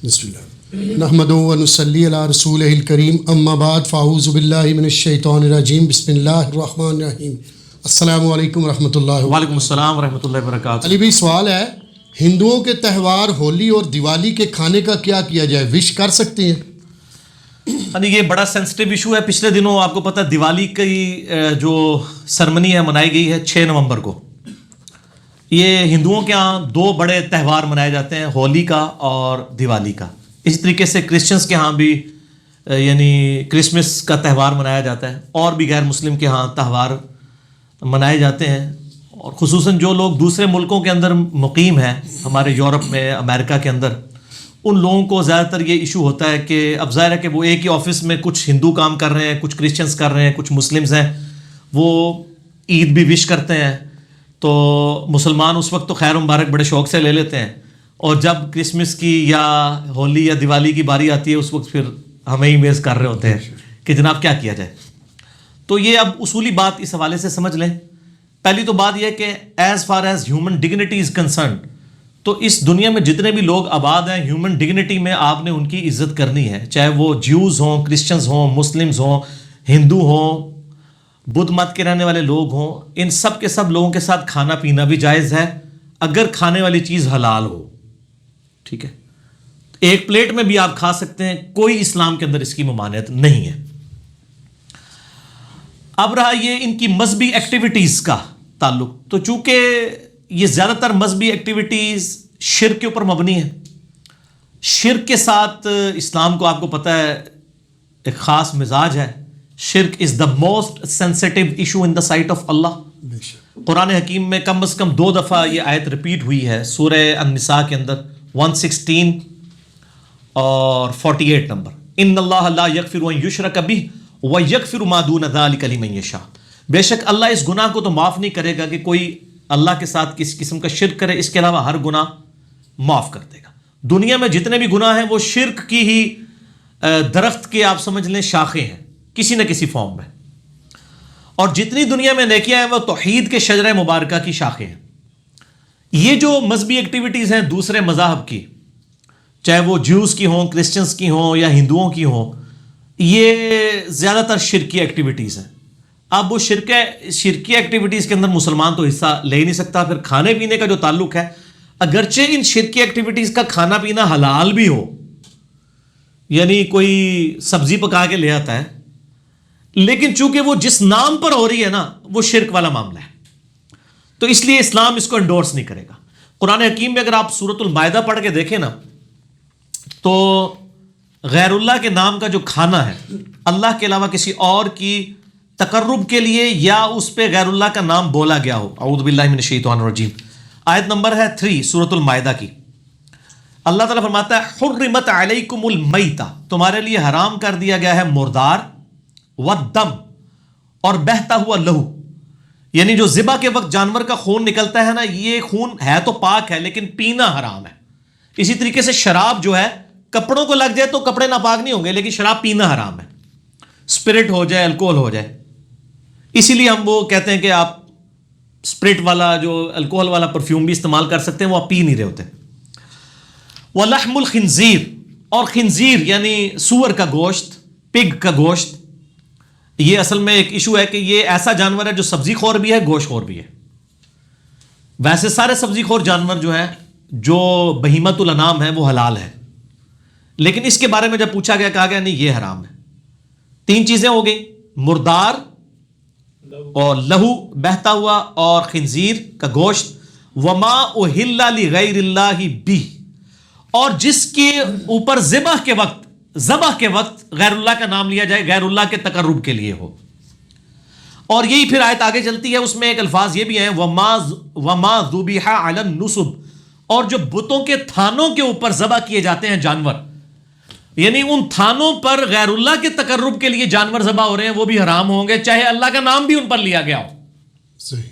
بسم اللہ نحمدہ و نصلی علی رسولہ الکریم اما بعد فاعوذ باللہ من الشیطان الرجیم بسم اللہ الرحمن الرحیم السلام علیکم ورحمۃ اللہ. وعلیکم السلام ورحمۃ اللہ وبرکاتہ. علی بھائی سوال ہے، ہندوؤں کے تہوار ہولی اور دیوالی کے کھانے کا کیا کیا جائے؟ وش کر سکتے ہیں؟ یہ بڑا سینسٹیو ایشو ہے. پچھلے دنوں آپ کو پتہ دیوالی کی جو سرمنی ہے منائی گئی ہے 6 نومبر کو. یہ ہندوؤں کے ہاں 2 بڑے تہوار منائے جاتے ہیں، ہولی کا اور دیوالی کا. اسی طریقے سے کرسچنس کے ہاں بھی یعنی کرسمس کا تہوار منایا جاتا ہے، اور بھی غیر مسلم کے ہاں تہوار منائے جاتے ہیں. اور خصوصاً جو لوگ دوسرے ملکوں کے اندر مقیم ہیں، ہمارے یورپ میں، امریکہ کے اندر، ان لوگوں کو زیادہ تر یہ ایشو ہوتا ہے کہ اب ظاہر ہے کہ وہ ایک ہی آفس میں کچھ ہندو کام کر رہے ہیں، کچھ کرسچنس کر رہے ہیں، کچھ مسلمز ہیں، وہ عید بھی وش کرتے ہیں. تو مسلمان اس وقت تو خیر مبارک بڑے شوق سے لے لیتے ہیں، اور جب کرسمس کی یا ہولی یا دیوالی کی باری آتی ہے اس وقت پھر ہمیں ہی میز کر رہے ہوتے ہیں کہ جناب کیا کیا جائے. تو یہ اب اصولی بات اس حوالے سے سمجھ لیں. پہلی تو بات یہ ہے کہ as far as human dignity is concerned, تو اس دنیا میں جتنے بھی لوگ آباد ہیں، ہیومن ڈگنیٹی میں آپ نے ان کی عزت کرنی ہے، چاہے وہ جیوز ہوں، کرسچنز ہوں، مسلمز ہوں، ہندو ہوں، بدھ مت کے رہنے والے لوگ ہوں. ان سب کے سب لوگوں کے ساتھ کھانا پینا بھی جائز ہے اگر کھانے والی چیز حلال ہو. ٹھیک ہے، ایک پلیٹ میں بھی آپ کھا سکتے ہیں، کوئی اسلام کے اندر اس کی ممانعت نہیں ہے. اب رہا یہ ان کی مذہبی ایکٹیویٹیز کا تعلق، تو چونکہ یہ زیادہ تر مذہبی ایکٹیویٹیز شرک کے اوپر مبنی ہے. شرک کے ساتھ اسلام کو آپ کو پتہ ہے ایک خاص مزاج ہے. شرک is the most sensitive issue in the sight of اللہ. قرآن حکیم میں کم از کم 2 دفعہ یہ آیت ریپیٹ ہوئی ہے، سورہ النساء کے اندر 116 اور 48 نمبر. ان اللہ لا یغفر ان یشرک بہ ویغفر ما دون ذلک لمن یشاء. بے شک اللہ اس گناہ کو تو معاف نہیں کرے گا کہ کوئی اللہ کے ساتھ کسی قسم کا شرک کرے، اس کے علاوہ ہر گناہ معاف کر دے گا. دنیا میں جتنے بھی گناہ ہیں وہ شرک کی ہی درخت کے آپ سمجھ لیں شاخیں ہیں کسی نہ کسی فارم میں، اور جتنی دنیا میں نیکیاں ہیں وہ توحید کے شجرہ مبارکہ کی شاخیں ہیں. یہ جو مذہبی ایکٹیویٹیز ہیں دوسرے مذاہب کی، چاہے وہ جیوز کی ہوں، کرسچنس کی ہوں یا ہندوؤں کی ہوں، یہ زیادہ تر شرکی ایکٹیویٹیز ہیں. اب وہ شرکی ایکٹیویٹیز کے اندر مسلمان تو حصہ لے ہی نہیں سکتا. پھر کھانے پینے کا جو تعلق ہے، اگرچہ ان شرکی ایکٹیویٹیز کا کھانا پینا حلال بھی ہو، یعنی کوئی سبزی پکا کے لے آتا ہے، لیکن چونکہ وہ جس نام پر ہو رہی ہے نا وہ شرک والا معاملہ ہے، تو اس لیے اسلام اس کو انڈورس نہیں کرے گا. قرآن حکیم میں اگر آپ سورۃ المائدہ پڑھ کے دیکھیں نا، تو غیر اللہ کے نام کا جو کھانا ہے، اللہ کے علاوہ کسی اور کی تقرب کے لیے یا اس پہ غیر اللہ کا نام بولا گیا ہو، اعوذ باللہ من الشیطان الرجیم. آیت نمبر ہے 3 سورۃ المائدہ کی. اللہ تعالیٰ فرماتا ہے حرمت علیکم المیتہ، تمہارے لیے حرام کر دیا گیا ہے مردار، والدم، اور بہتا ہوا لہو. یعنی جو ذبح کے وقت جانور کا خون نکلتا ہے نا، یہ خون ہے تو پاک ہے لیکن پینا حرام ہے. اسی طریقے سے شراب جو ہے کپڑوں کو لگ جائے تو کپڑے ناپاک نہیں ہوں گے، لیکن شراب پینا حرام ہے، اسپرٹ ہو جائے، الکوہل ہو جائے. اسی لیے ہم وہ کہتے ہیں کہ آپ اسپرٹ والا جو الکوہل والا پرفیوم بھی استعمال کر سکتے ہیں، وہ آپ پی نہیں رہے ہوتے. وَلَحْمُ الْخِنْزِيرِ، اور خنزیر یعنی سور کا گوشت، پگ کا گوشت. یہ اصل میں ایک ایشو ہے کہ یہ ایسا جانور ہے جو سبزی خور بھی ہے، گوشت خور بھی ہے. ویسے سارے سبزی خور جانور جو ہیں، جو بہیمۃ الانام ہیں، وہ حلال ہے، لیکن اس کے بارے میں جب پوچھا گیا کہا گیا نہیں یہ حرام ہے. 3 چیزیں ہو گئی، مردار اور لہو بہتا ہوا اور خنزیر کا گوشت. وما اہل لغیر اللہ بہ، اور جس کے اوپر ذبح کے وقت غیر اللہ کا نام لیا جائے، غیر اللہ کے تقرب کے لیے ہو. اور یہی پھر آیت آگے چلتی ہے، اس میں ایک الفاظ یہ بھی ہیں وما ذبح علی النصب، اور جو بتوں کے تھانوں کے اوپر ذبح کیے جاتے ہیں جانور، یعنی ان تھانوں پر غیر اللہ کے تقرب کے لیے جانور ذبح ہو رہے ہیں، وہ بھی حرام ہوں گے چاہے اللہ کا نام بھی ان پر لیا گیا ہو. صحیح،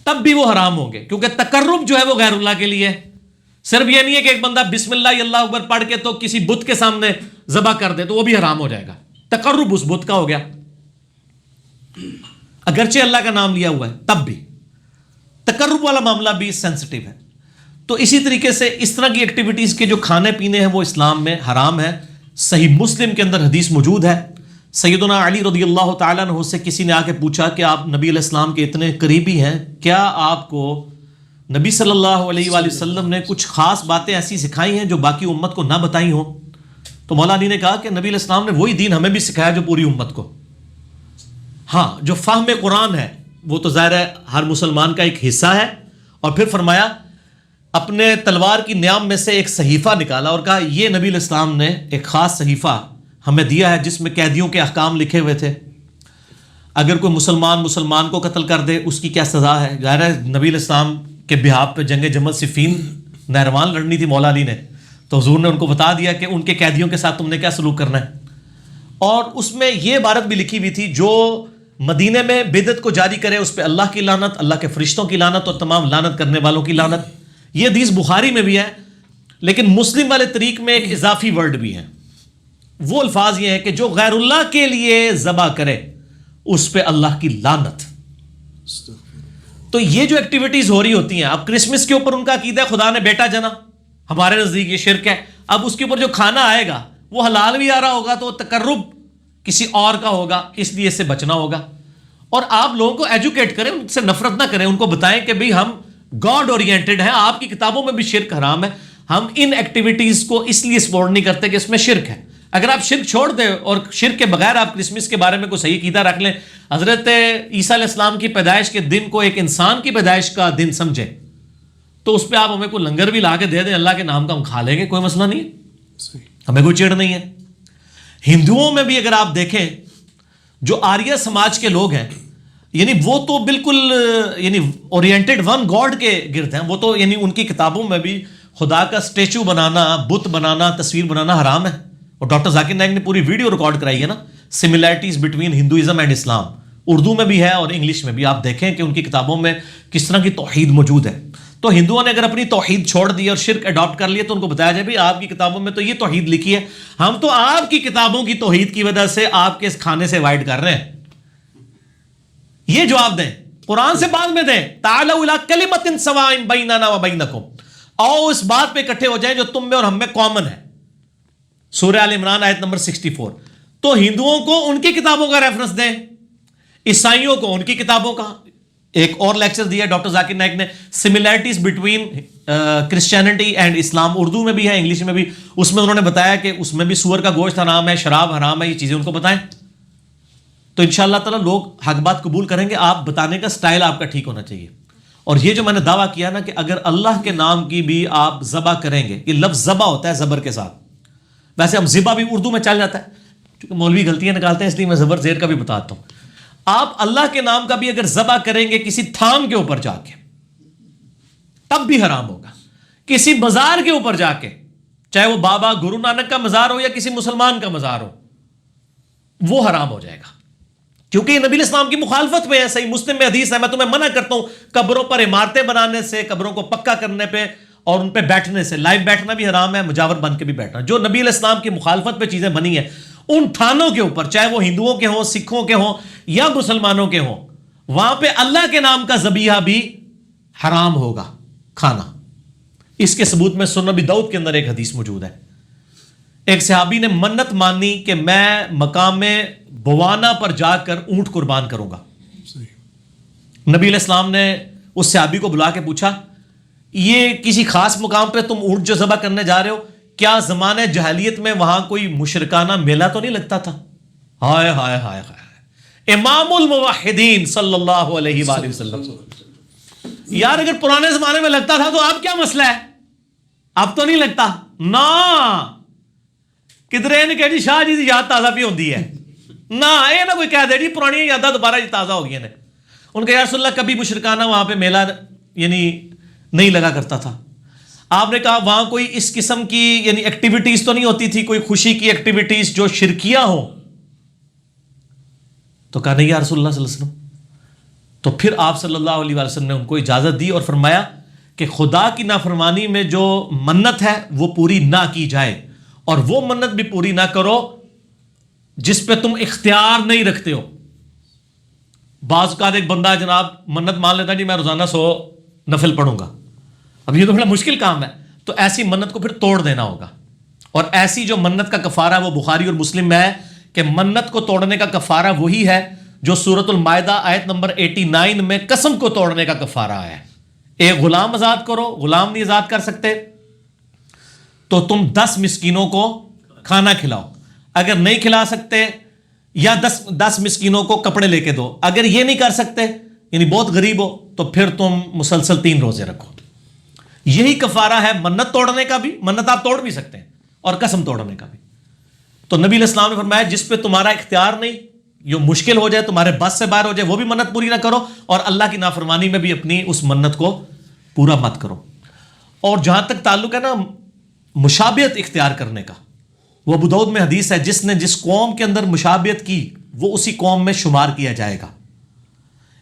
تب بھی وہ حرام ہوں گے، کیونکہ تقرب جو ہے وہ غیر اللہ کے لیے. صرف یہ نہیں ہے کہ ایک بندہ بسم اللہ اللہ اکبر پڑھ کے تو کسی بت کے سامنے ذبح کر دے تو وہ بھی حرام ہو جائے گا، تقرب اس بت کا ہو گیا، اگرچہ اللہ کا نام لیا ہوا ہے تب بھی. تقرب والا معاملہ بھی سینسٹیو ہے. تو اسی طریقے سے اس طرح کی ایکٹیویٹیز کے جو کھانے پینے ہیں وہ اسلام میں حرام ہے. صحیح مسلم کے اندر حدیث موجود ہے. سیدنا علی رضی اللہ تعالیٰ عنہ سے کسی نے آ کے پوچھا کہ آپ نبی علیہ السلام کے اتنے قریبی ہیں, کیا آپ کو نبی صلی اللہ علیہ وآلہ وسلم نے کچھ خاص باتیں ایسی سکھائی ہیں جو باقی امت کو نہ بتائی ہوں؟ تو مولا علی نے کہا کہ نبی علیہ السلام نے وہی دین ہمیں بھی سکھایا جو پوری امت کو. ہاں, جو فہم قرآن ہے وہ تو ظاہر ہے ہر مسلمان کا ایک حصہ ہے. اور پھر فرمایا اپنے تلوار کی نیام میں سے ایک صحیفہ نکالا اور کہا یہ نبی علیہ السلام نے ایک خاص صحیفہ ہمیں دیا ہے جس میں قیدیوں کے احکام لکھے ہوئے تھے. اگر کوئی مسلمان کو قتل کر دے اس کی کیا سزا ہے. ظاہر ہے نبی علیہ السلام کے بہاف پہ جنگ جمل صفین نہروان لڑنی تھی مولا علی نے, تو حضور نے ان کو بتا دیا کہ ان کے قیدیوں کے ساتھ تم نے کیا سلوک کرنا ہے. اور اس میں یہ عبارت بھی لکھی ہوئی تھی جو مدینے میں بدعت کو جاری کرے اس پہ اللہ کی لعنت, اللہ کے فرشتوں کی لعنت اور تمام لعنت کرنے والوں کی لعنت. یہ حدیث بخاری میں بھی ہے, لیکن مسلم والے طریق میں ایک اضافی ورڈ بھی ہے. وہ الفاظ یہ ہیں کہ جو غیر اللہ کے لیے ذبح کرے اس پہ اللہ کی لعنت. تو یہ جو ایکٹیویٹیز ہو رہی ہوتی ہیں, اب کرسمس کے اوپر ان کا عقیدہ ہے خدا نے بیٹا جنا, ہمارے نزدیک یہ شرک ہے. اب اس کے اوپر جو کھانا آئے گا وہ حلال بھی آ رہا ہوگا تو تقرب کسی اور کا ہوگا, اس لیے اس سے بچنا ہوگا. اور آپ لوگوں کو ایجوکیٹ کریں, ان سے نفرت نہ کریں, ان کو بتائیں کہ بھئی ہم گاڈ اورینٹڈ ہیں, آپ کی کتابوں میں بھی شرک حرام ہے, ہم ان ایکٹیویٹیز کو اس لیے سپورٹ نہیں کرتے کہ اس میں شرک ہے. اگر آپ شرک چھوڑ دیں اور شرک کے بغیر آپ کرسمس کے بارے میں کوئی صحیح عقیدہ رکھ لیں, حضرت عیسیٰ علیہ السلام کی پیدائش کے دن کو ایک انسان کی پیدائش کا دن سمجھیں, تو اس پہ آپ ہمیں کوئی لنگر بھی لا کے دے دیں اللہ کے نام کا, ہم کھا لیں گے, کوئی مسئلہ نہیں ہے, ہمیں کوئی چڑ نہیں ہے. ہندوؤں میں بھی اگر آپ دیکھیں جو آریہ سماج کے لوگ ہیں, یعنی وہ تو بالکل یعنی اورینٹڈ ون گاڈ کے گرد ہیں. وہ تو یعنی ان کی کتابوں میں بھی خدا کا اسٹیچو بنانا, بت بنانا, تصویر بنانا حرام ہے. اور ڈاکٹر ذاکر نائک نے پوری ویڈیو ریکارڈ کرائی ہے نا, سملیرٹیز بٹوین ہندوازم اینڈ اسلام, اردو میں بھی ہے اور انگلش میں بھی. آپ دیکھیں کہ ان کی کتابوں میں کس طرح کی توحید موجود ہے. تو ہندوؤں نے اگر اپنی توحید چھوڑ دی اور شرک اڈاپٹ کر لیے تو ان کو بتایا جائے بھائی آپ کی کتابوں میں تو یہ توحید لکھی ہے, ہم تو آپ کی کتابوں کی توحید کی وجہ سے آپ کے اس کھانے سے اوائڈ کر رہے ہیں. یہ جواب دیں, قرآن سے بعد میں دیں. تعالوا الی کلمۃ سواء بیننا و بینکم, آؤ اس بات پہ اکٹھے ہو جائیں جو تم میں اور ہم میں کامن ہے. سورہ آل عمران آیت نمبر 64. تو ہندوؤں کو ان کی کتابوں کا ریفرنس دیں, عیسائیوں کو ان کی کتابوں کا. ایک اور لیکچر دیا ڈاکٹر ذاکر نائک نے, سملیرٹیز بٹوین کرسچینٹی اینڈ اسلام, اردو میں بھی ہے انگلش میں بھی. اس میں انہوں نے بتایا کہ اس میں بھی سور کا گوشت حرام ہے, شراب حرام ہے, یہ چیزیں ان کو بتائیں. تو انشاءاللہ تعالیٰ لوگ حق بات قبول کریں گے. آپ بتانے کا سٹائل آپ کا ٹھیک ہونا چاہیے. اور یہ جو میں نے دعویٰ کیا نا کہ اگر اللہ کے نام کی بھی آپ ذبح کریں گے, یہ لفظ ذبح ہوتا ہے زبر کے ساتھ, ویسے ہم ذبح بھی اردو میں چل جاتا ہے کیونکہ مولوی غلطیاں نکالتے ہیں, اس لیے میں زبر زیر کا بھی بتاتا ہوں. آپ اللہ کے نام کا بھی اگر ذبح کریں گے کسی تھام کے اوپر جا کے تب بھی حرام ہوگا. کسی مزار کے اوپر جا کے, چاہے وہ بابا گرو نانک کا مزار ہو یا کسی مسلمان کا مزار ہو, وہ حرام ہو جائے گا کیونکہ یہ نبی علیہ السلام کی مخالفت میں ہے. صحیح مسلم میں حدیث ہے, میں تمہیں منع کرتا ہوں قبروں پر عمارتیں بنانے سے, قبروں کو پکا کرنے پہ اور ان پہ بیٹھنے سے. لائیو بیٹھنا بھی حرام ہے, مجاور بن کے بھی بیٹھنا. جو نبی علیہ السلام کی مخالفت پہ چیزیں بنی ہیں ان تھانوں کے اوپر, چاہے وہ ہندوؤں کے ہوں, سکھوں کے ہوں یا مسلمانوں کے ہوں, وہاں پہ اللہ کے نام کا ذبیحہ بھی حرام ہوگا کھانا. اس کے ثبوت میں سنن ابی داؤد کے اندر ایک حدیث موجود ہے. ایک صحابی نے منت مانی کہ میں مقام بوانا پر جا کر اونٹ قربان کروں گا. نبی علیہ السلام نے اس صحابی کو بلا کے پوچھا, یہ کسی خاص مقام پہ تم اونٹ جو ذبح کرنے جا رہے ہو, کیا زمانے جاہلیت میں وہاں کوئی مشرکانہ میلہ تو نہیں لگتا تھا؟ ہائے ہائے ہائے ہائے, امام الموحدین صلی اللہ علیہ وآلہ وسلم. یار اگر پرانے زمانے میں لگتا تھا تو اب کیا مسئلہ ہے, اب تو نہیں لگتا نا. کدھر نے کہا جی شاہ جی دی یاد تازہ بھی ہوندی ہے نا, یہ نہ کوئی کہہ دے جی پرانی یاداں دوبارہ جی تازہ ہو گئی ہیں. ان کا یا رسول اللہ کبھی مشرکانہ وہاں پہ میلہ یعنی نہیں لگا کرتا تھا. آپ نے کہا وہاں کوئی اس قسم کی یعنی ایکٹیویٹیز تو نہیں ہوتی تھی, کوئی خوشی کی ایکٹیویٹیز جو شرکیہ ہوں؟ تو کہا نہیں یا رسول اللہ صلی اللہ علیہ وسلم. تو پھر آپ صلی اللہ علیہ وسلم نے ان کو اجازت دی اور فرمایا کہ خدا کی نافرمانی میں جو منت ہے وہ پوری نہ کی جائے, اور وہ منت بھی پوری نہ کرو جس پہ تم اختیار نہیں رکھتے ہو. بعض اوقات ایک بندہ جناب منت مان لیتا جی میں روزانہ 100 نفل پڑھوں گا, اب یہ تو بڑا مشکل کام ہے. تو ایسی منت کو پھر توڑ دینا ہوگا. اور ایسی جو منت کا کفارہ وہ بخاری اور مسلم میں ہے کہ منت کو توڑنے کا کفارہ وہی ہے جو سورۃ المائدہ آیت نمبر 89 میں قسم کو توڑنے کا کفارہ ہے. ایک غلام آزاد کرو, غلام نہیں آزاد کر سکتے تو تم 10 مسکینوں کو کھانا کھلاؤ. اگر نہیں کھلا سکتے یا 10 مسکینوں کو کپڑے لے کے دو. اگر یہ نہیں کر سکتے یعنی بہت غریب ہو تو پھر تم مسلسل 3 روزے رکھو. یہی کفارہ ہے منت توڑنے کا بھی. منت آپ توڑ بھی سکتے ہیں اور قسم توڑنے کا بھی. تو نبی علیہ السلام نے فرمایا جس پہ تمہارا اختیار نہیں, جو مشکل ہو جائے, تمہارے بس سے باہر ہو جائے, وہ بھی منت پوری نہ کرو, اور اللہ کی نافرمانی میں بھی اپنی اس منت کو پورا مت کرو. اور جہاں تک تعلق ہے نا مشابہت اختیار کرنے کا, وہ ابو داؤد میں حدیث ہے جس نے جس قوم کے اندر مشابہت کی وہ اسی قوم میں شمار کیا جائے گا.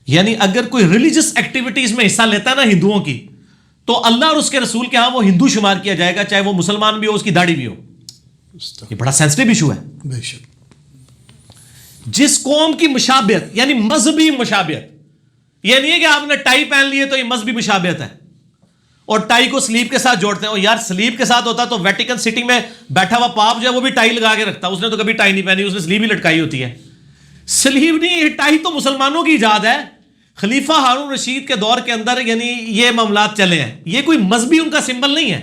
یعنی اگر کوئی ریلیجس ایکٹیویٹیز میں حصہ لیتا ہے نا ہندوؤں کی, تو اللہ اور اس کے رسول کے ہاں وہ ہندو شمار کیا جائے گا, چاہے وہ مسلمان بھی ہو, اس کی داڑھی بھی ہو. یہ بڑا سینسٹیو ایشو ہے. بے شک. جس قوم کی مشابہت یعنی مذہبی مشابہت, یہ نہیں ہے کہ آپ نے ٹائی پہن لی ہے تو یہ مذہبی مشابہت ہے, اور ٹائی کو سلیب کے ساتھ جوڑتے ہیں. اور یار سلیب کے ساتھ ہوتا تو ویٹیکن سٹی میں بیٹھا ہوا پاپ جو ہے وہ بھی ٹائی لگا کے رکھتا. اس نے تو کبھی ٹائی نہیں پہنی, اس نے سلیب ہی لٹکائی ہوتی ہے. سلیب نہیں, یہ ٹائی تو مسلمانوں کی ایجاد ہے. خلیفہ ہارون رشید کے دور کے اندر یعنی یہ معاملات چلے ہیں. یہ کوئی مذہبی ان کا سمبل نہیں ہے.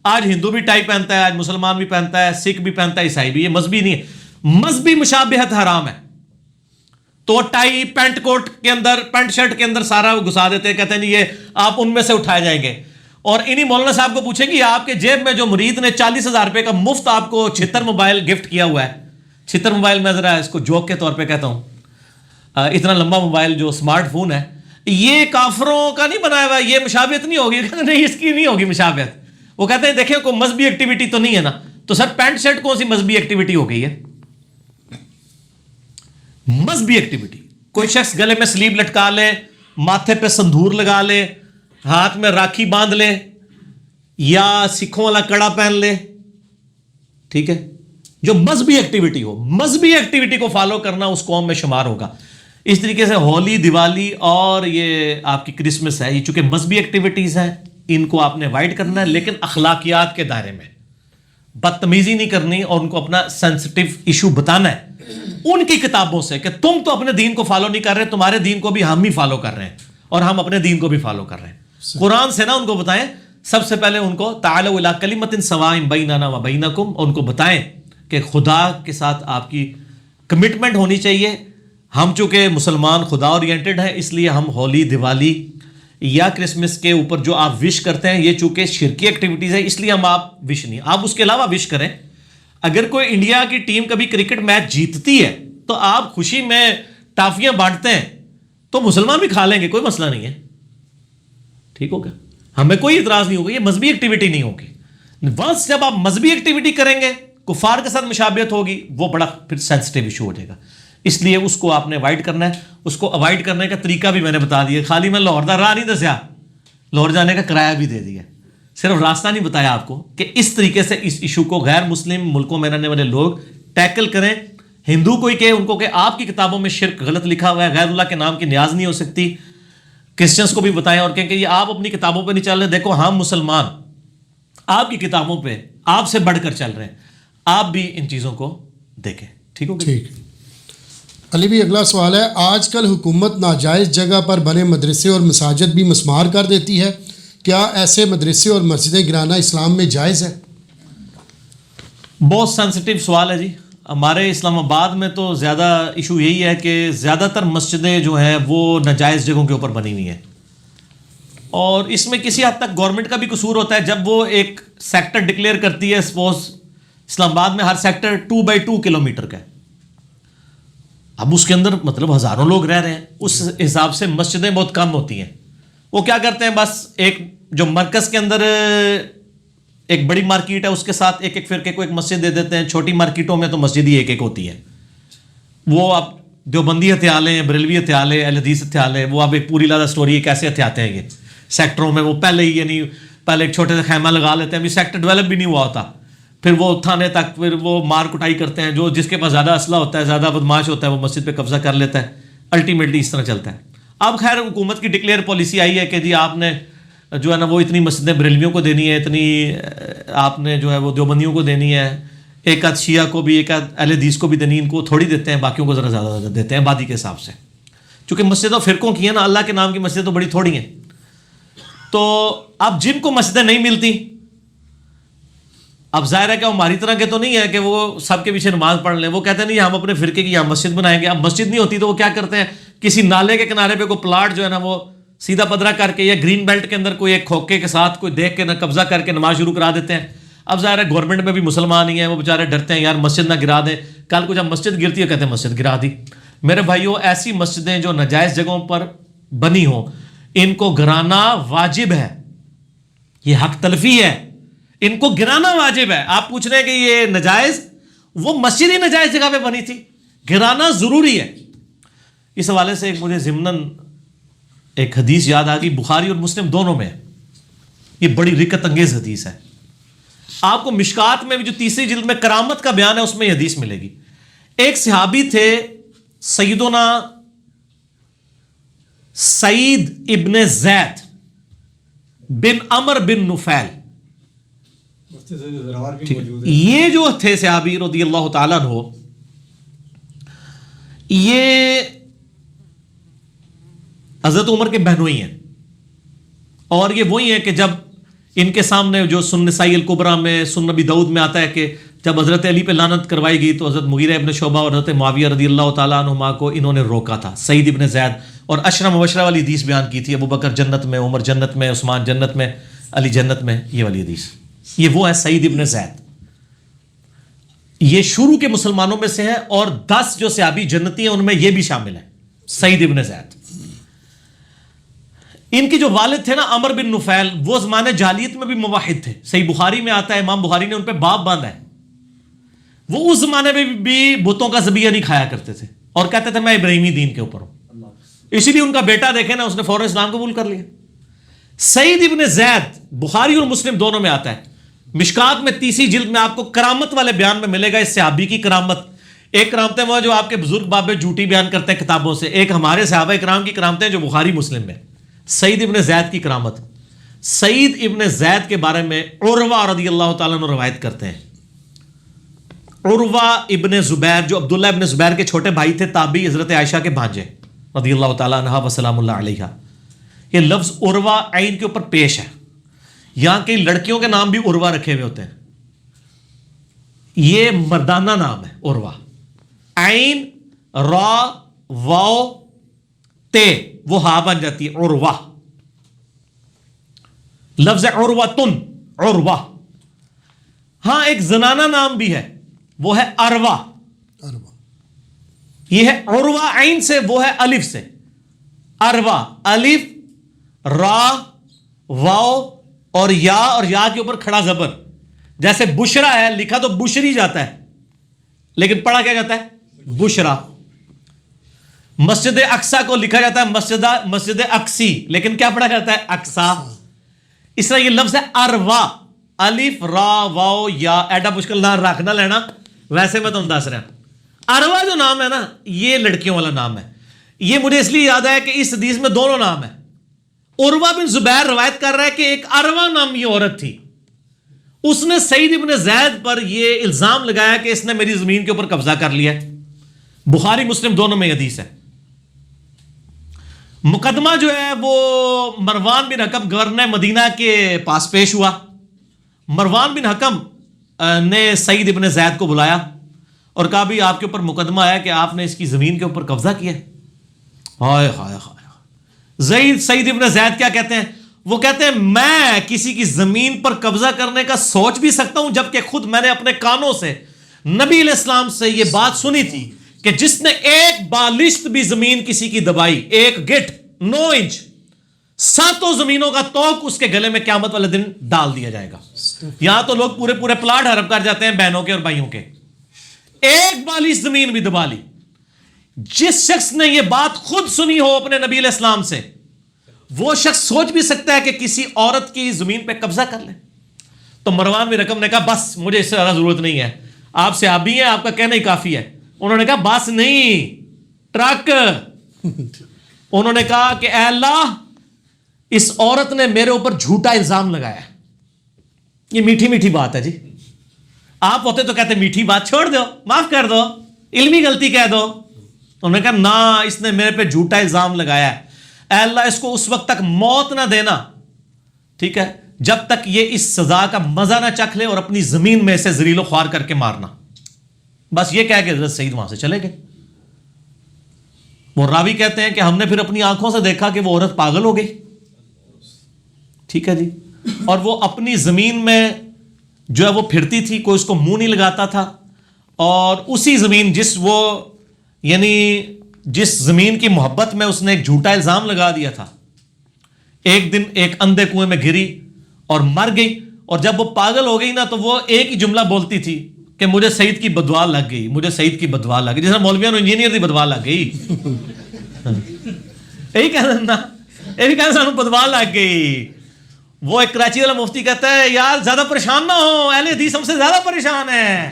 آج ہندو بھی ٹائی پہنتا ہے, آج مسلمان بھی پہنتا ہے, سکھ بھی پہنتا ہے, عیسائی بھی. یہ مذہبی نہیں ہے. مذہبی مشابہت حرام ہے. تو ٹائی پینٹ کوٹ کے اندر, پینٹ شرٹ کے اندر سارا وہ گھسا دیتے ہیں, کہتے ہیں یہ آپ ان میں سے اٹھائے جائیں گے. اور انہی مولانا صاحب کو پوچھیں گے آپ کے جیب میں جو مرید نے 40,000 روپے کا مفت آپ کو 76 موبائل گفٹ کیا ہوا ہے, 76 موبائل میں ذرا اس کو جوک کے طور پہ کہتا ہوں, اتنا لمبا موبائل جو اسمارٹ فون ہے, یہ کافروں کا نہیں بنایا ہوا, یہ مشابہت نہیں ہوگی. کہتے نہیں اس کی نہیں ہوگی مشابہت. وہ کہتے ہیں دیکھیں کوئی مذہبی ایکٹیویٹی تو نہیں ہے نا. تو سر پینٹ شرٹ کون سی مذہبی ایکٹیویٹی ہو گئی ہے؟ مذہبی ایکٹیویٹی کوئی شخص گلے میں سلیب لٹکا لے, ماتھے پہ سندور لگا لے, ہاتھ میں راکھی باندھ لے, یا سکھوں والا کڑا پہن لے, ٹھیک ہے, جو مذہبی ایکٹیویٹی ہو, مذہبی ایکٹیویٹی کو فالو کرنا اس قوم میں شمار ہوگا. اس طریقے سے ہولی, دیوالی اور یہ آپ کی کرسمس ہے, یہ چونکہ مذہبی ایکٹیویٹیز ہیں, ان کو آپ نے اوائڈ کرنا ہے, لیکن اخلاقیات کے دائرے میں. بدتمیزی نہیں کرنی اور ان کو اپنا سینسٹیو ایشو بتانا ہے ان کی کتابوں سے کہ تم تو اپنے دین کو فالو نہیں کر رہے, تمہارے دین کو بھی ہم ہی فالو کر رہے ہیں اور ہم اپنے دین کو بھی فالو کر رہے ہیں. قرآن سے نا ان کو بتائیں. سب سے پہلے ان کو تعالوا الی کلمۃ سواء بیننا و بینکم, ان کو بتائیں کہ خدا کے ساتھ آپ کی کمٹمنٹ ہونی چاہیے. ہم چونکہ مسلمان خدا اورینٹڈ ہیں, اس لیے ہم ہولی, دیوالی یا کرسمس کے اوپر جو آپ وش کرتے ہیں یہ چونکہ شرکی ایکٹیویٹیز ہے, اس لیے ہم آپ وش نہیں, آپ اس کے علاوہ وش کریں. اگر کوئی انڈیا کی ٹیم کبھی کرکٹ میچ جیتتی ہے تو آپ خوشی میں ٹافیاں بانٹتے ہیں تو مسلمان بھی کھا لیں گے, کوئی مسئلہ نہیں ہے. ٹھیک ہوگا, ہمیں کوئی اعتراض نہیں ہوگا, یہ مذہبی ایکٹیویٹی نہیں ہوگی. ونس جب آپ مذہبی ایکٹیویٹی کریں گے, کفار کے ساتھ مشابہت ہوگی, وہ بڑا پھر سینسٹیو ایشو ہو جائے گا. اس لیے اس کو آپ نے اوائڈ کرنا ہے. اس کو اوائڈ کرنے کا طریقہ بھی میں نے بتا دیا. خالی میں لاہور دا راہ نہیں دسیا, لاہور جانے کا کرایہ بھی دے دیا, صرف راستہ نہیں بتایا آپ کو کہ اس طریقے سے اس ایشو کو غیر مسلم ملکوں میں رہنے والے لوگ ٹیکل کریں. ہندو کوئی کہ ان کو کہ آپ کی کتابوں میں شرک غلط لکھا ہوا ہے, غیر اللہ کے نام کی نیاز نہیں ہو سکتی. کرسچنس کو بھی بتائیں اور کہیں کہ یہ آپ اپنی کتابوں پہ نہیں چل رہے, دیکھو ہم مسلمان آپ کی کتابوں پہ آپ سے بڑھ کر چل رہے ہیں, آپ بھی ان چیزوں کو دیکھیں. ٹھیک ہو گیا؟ ٹھیک. علی بھی اگلا سوال ہے, آج کل حکومت ناجائز جگہ پر بنے مدرسے اور مساجد بھی مسمار کر دیتی ہے, کیا ایسے مدرسے اور مسجدیں گرانا اسلام میں جائز ہے؟ بہت سینسٹیو سوال ہے جی. ہمارے اسلام آباد میں تو زیادہ ایشو یہی ہے کہ زیادہ تر مسجدیں جو ہیں وہ ناجائز جگہوں کے اوپر بنی ہوئی ہیں, اور اس میں کسی حد تک گورنمنٹ کا بھی قصور ہوتا ہے. جب وہ ایک سیکٹر ڈکلیئر کرتی ہے, سپوز اسلام آباد میں ہر سیکٹر 2x2 کلومیٹر کا ہے, اب اس کے اندر مطلب ہزاروں لوگ رہ رہے ہیں, اس حساب سے مسجدیں بہت کم ہوتی ہیں. وہ کیا کرتے ہیں, بس ایک جو مرکز کے اندر ایک بڑی مارکیٹ ہے اس کے ساتھ ایک ایک فرقے کو ایک مسجد دے دیتے ہیں. چھوٹی مارکیٹوں میں تو مسجد ہی ایک ایک ہوتی ہے. وہ اب دیوبندی ہتھیال ہیں, بریلوی ہتھیال ہے, اہل حدیث ہتھیال ہے, وہ اب ایک پوری لادہ سٹوری ہے کیسے ہتھیاتے ہیں یہ سیکٹروں میں. وہ پہلے ہی یعنی پہلے ایک چھوٹے سے خیمہ لگا لیتے ہیں, ابھی سیکٹر ڈیولپ بھی نہیں ہوا ہوتا, پھر وہ تھانے تک پھر وہ مار کٹائی کرتے ہیں. جو جس کے پاس زیادہ اسلحہ ہوتا ہے, زیادہ بدماش ہوتا ہے, وہ مسجد پہ قبضہ کر لیتا ہے. الٹیمیٹلی اس طرح چلتا ہے. اب خیر حکومت کی ڈکلیئر پالیسی آئی ہے کہ جی آپ نے جو ہے نا وہ اتنی مسجدیں بریلویوں کو دینی ہے، اتنی آپ نے جو ہے وہ دیوبندیوں کو دینی ہے، ایک آدھ شیعہ کو بھی، ایک آدھ اہل حدیث کو بھی دینی، ان کو تھوڑی دیتے ہیں، باقیوں کو ذرا زیادہ دیتے ہیں آبادی کے حساب سے، چونکہ مسجدیں فرقوں کی ہیں نا، اللہ کے نام کی مسجدیں تو بڑی تھوڑی ہیں. تو اب جن کو مسجدیں نہیں ملتی، اب ظاہر ہے کہ وہ ہماری طرح کے تو نہیں ہے کہ وہ سب کے پیچھے نماز پڑھ لیں، وہ کہتے ہیں نہیں ہم اپنے فرقے کی یہاں مسجد بنائیں گے. اب مسجد نہیں ہوتی تو وہ کیا کرتے ہیں، کسی نالے کے کنارے پہ کوئی پلاٹ جو ہے نا وہ سیدھا پدرا کر کے، یا گرین بیلٹ کے اندر کوئی ایک کھوکے کے ساتھ کوئی دیکھ کے نہ قبضہ کر کے نماز شروع کرا دیتے ہیں. اب ظاہر ہے گورنمنٹ میں بھی مسلمان ہی ہیں، وہ بیچارے ڈرتے ہیں یار مسجد نہ گرا دیں، کل کو جب مسجد گرتی ہے کہتے ہیں مسجد گرا دی. میرے بھائیوں، ایسی مسجدیں جو ناجائز جگہوں پر بنی ہوں ان کو گرانا واجب ہے، یہ حق تلفی ہے، ان کو گرانا واجب ہے. آپ پوچھ رہے ہیں کہ یہ ناجائز، وہ مسجد ہی ناجائز جگہ پہ بنی تھی، گرانا ضروری ہے. اس حوالے سے ایک مجھے ضمناً ایک حدیث یاد آ گئی، بخاری اور مسلم دونوں میں، یہ بڑی رکت انگیز حدیث ہے. آپ کو مشکات میں بھی جو تیسری جلد میں کرامت کا بیان ہے اس میں یہ حدیث ملے گی. ایک صحابی تھے سیدنا سعید ابن زید بن عمر بن نفیل، یہ جو تھے صحابی رضی اللہ تعالیٰ عنہ، یہ حضرت عمر کے بہنوئی ہیں، اور یہ وہی ہیں کہ جب ان کے سامنے جو سنن نسائی الکبریٰ میں، سنن نبی داؤد میں آتا ہے کہ جب حضرت علی پہ لعنت کروائی گئی تو حضرت مغیرہ ابن شعبہ اور حضرت معاویہ رضی اللہ تعالیٰ عنہما کو انہوں نے روکا تھا. سعید ابن زید، اور عشرہ مبشرہ والی حدیث بیان کی تھی، ابو بکر جنت میں، عمر جنت میں، عثمان جنت میں، علی جنت میں، یہ والی حدیث. یہ وہ ہے سعید ابن زید، یہ شروع کے مسلمانوں میں سے ہے، اور 10 جو صحابی جنتی ہیں ان میں یہ بھی شامل ہے، سعید ابن زید. ان کے جو والد تھے نا عمر بن نفیل، وہ زمانے جاہلیت میں بھی موحد تھے. صحیح بخاری میں آتا ہے، امام بخاری نے ان پہ باب باندھا ہے. وہ اس زمانے میں بھی بتوں کا ذبیحہ نہیں کھایا کرتے تھے، اور کہتے تھے میں ابراہیمی دین کے اوپر ہوں. اسی لیے ان کا بیٹا دیکھے نا، اس نے فوراً اسلام قبول کر لیا. سعید ابن زید بخاری اور مسلم دونوں میں آتا ہے. مشکات میں تیسری جلد میں آپ کو کرامت والے بیان میں ملے گا اس صحابی کی کرامت. ایک کرامتیں وہ جو آپ کے بزرگ بابے جھوٹی بیان کرتے ہیں کتابوں سے، ایک ہمارے صحابہ کرام کی کرامتیں جو بخاری مسلم میں. سعید ابن زید کی کرامت. سعید ابن زید کے بارے میں عروہ رضی اللہ تعالیٰ عنہ روایت کرتے ہیں. عروہ ابن زبیر جو عبداللہ ابن زبیر کے چھوٹے بھائی تھے، تابعی، حضرت عائشہ کے بھانجے رضی اللہ تعالیٰ عنہ وسلام اللہ علیہ. یہ لفظ عروہ عین کے اوپر پیش ہے. یہاں کئی لڑکیوں کے نام بھی عروہ رکھے ہوئے ہوتے ہیں، یہ مردانہ نام ہے عروہ. عین را واو تے وہ ہا بن جاتی ہے عروہ. لفظ عروۃن، عروہ. ہاں ایک زنانہ نام بھی ہے، وہ ہے اروا. یہ ہے عروہ عین سے، وہ ہے الف سے. اروا، الف را واو اور یا کے اوپر کھڑا زبر. جیسے بشرا ہے، لکھا تو بشری جاتا ہے لیکن پڑھا کیا جاتا ہے؟ بشرا. مسجد اقصی کو لکھا جاتا ہے مسجد اقصی، لیکن کیا پڑھا جاتا ہے؟ اقصا. اس طرح یہ لفظ ہے اروا، الف را واو یا. ایڈا مشکل نہ رکھنا لینا، ویسے میں تم دس رہا. اروا جو نام ہے نا، یہ لڑکیوں والا نام ہے. یہ مجھے اس لیے یاد ہے کہ اس حدیث میں دونوں نام ہیں. عروہ بن زبیر روایت کر رہا ہے کہ ایک اروا نامی عورت تھی، اس نے سعید ابن زید پر یہ الزام لگایا کہ اس نے میری زمین کے اوپر قبضہ کر لیا. بخاری مسلم دونوں میں حدیث ہے. مقدمہ جو ہے وہ مروان بن حکم گورنر مدینہ کے پاس پیش ہوا. مروان بن حکم نے سعید ابن زید کو بلایا اور کہا بھی آپ کے اوپر مقدمہ ہے کہ آپ نے اس کی زمین کے اوپر قبضہ کیا. ہائے ہائے ہائے. سعید ابن زید کیا کہتے ہیں؟ وہ کہتے ہیں میں کسی کی زمین پر قبضہ کرنے کا سوچ بھی سکتا ہوں، جبکہ خود میں نے اپنے کانوں سے نبی علیہ السلام سے یہ بات سنی تھی کہ جس نے ایک بالشت بھی زمین کسی کی دبائی، ایک گٹ 9 انچ، 7 زمینوں کا توق اس کے گلے میں قیامت والے دن ڈال دیا جائے گا. یہاں تو لوگ پورے پورے پلاٹ ہڑپ کر جاتے ہیں بہنوں کے اور بھائیوں کے. ایک بالش زمین بھی دبا لی. جس شخص نے یہ بات خود سنی ہو اپنے نبی علیہ السلام سے، وہ شخص سوچ بھی سکتا ہے کہ کسی عورت کی زمین پہ قبضہ کر لے. تو مروان بن حکم نے کہا بس مجھے اس سے زیادہ ضرورت نہیں ہے، آپ صحابی ہیں، آپ کا کہنا ہی کافی ہے. انہوں نے کہا بس نہیں، ٹرک. انہوں نے کہا کہ اے اللہ اس عورت نے میرے اوپر جھوٹا الزام لگایا. یہ میٹھی میٹھی بات ہے جی. آپ ہوتے تو کہتے میٹھی بات چھوڑ دو, معاف کر دو, علمی غلطی کہہ دو. انہوں نے کہا نہ, اس نے میرے پہ جھوٹا الزام لگایا ہے, اے اللہ اس کو اس وقت تک موت نہ دینا, ٹھیک ہے, جب تک یہ اس سزا کا مزہ نہ چکھ لے, اور اپنی زمین میں اسے ذلیل و خوار کر کے مارنا. بس یہ کہہ کے حضرت سعید وہاں سے چلے گئے. وہ راوی کہتے ہیں کہ ہم نے پھر اپنی آنکھوں سے دیکھا کہ وہ عورت پاگل ہو گئی, ٹھیک ہے جی, اور وہ اپنی زمین میں جو ہے وہ پھرتی تھی, کوئی اس کو منہ نہیں لگاتا تھا, اور اسی زمین جس زمین کی محبت میں اس نے ایک جھوٹا الزام لگا دیا تھا, ایک دن ایک اندھے کنویں میں گری اور مر گئی. اور جب وہ پاگل ہو گئی نا, تو وہ ایک ہی جملہ بولتی تھی کہ مجھے سعید کی بدوا لگ گئی, مجھے سعید کی بدوا لگ گئی, جیسے مولویوں انجینئر کی بدوا لگ گئی. یہی کہنا سانو بدوا لگ گئی. وہ ایک کراچی والا مفتی کہتا ہے یار زیادہ پریشان نہ ہو, اہل حدیث ہم سے زیادہ پریشان ہے,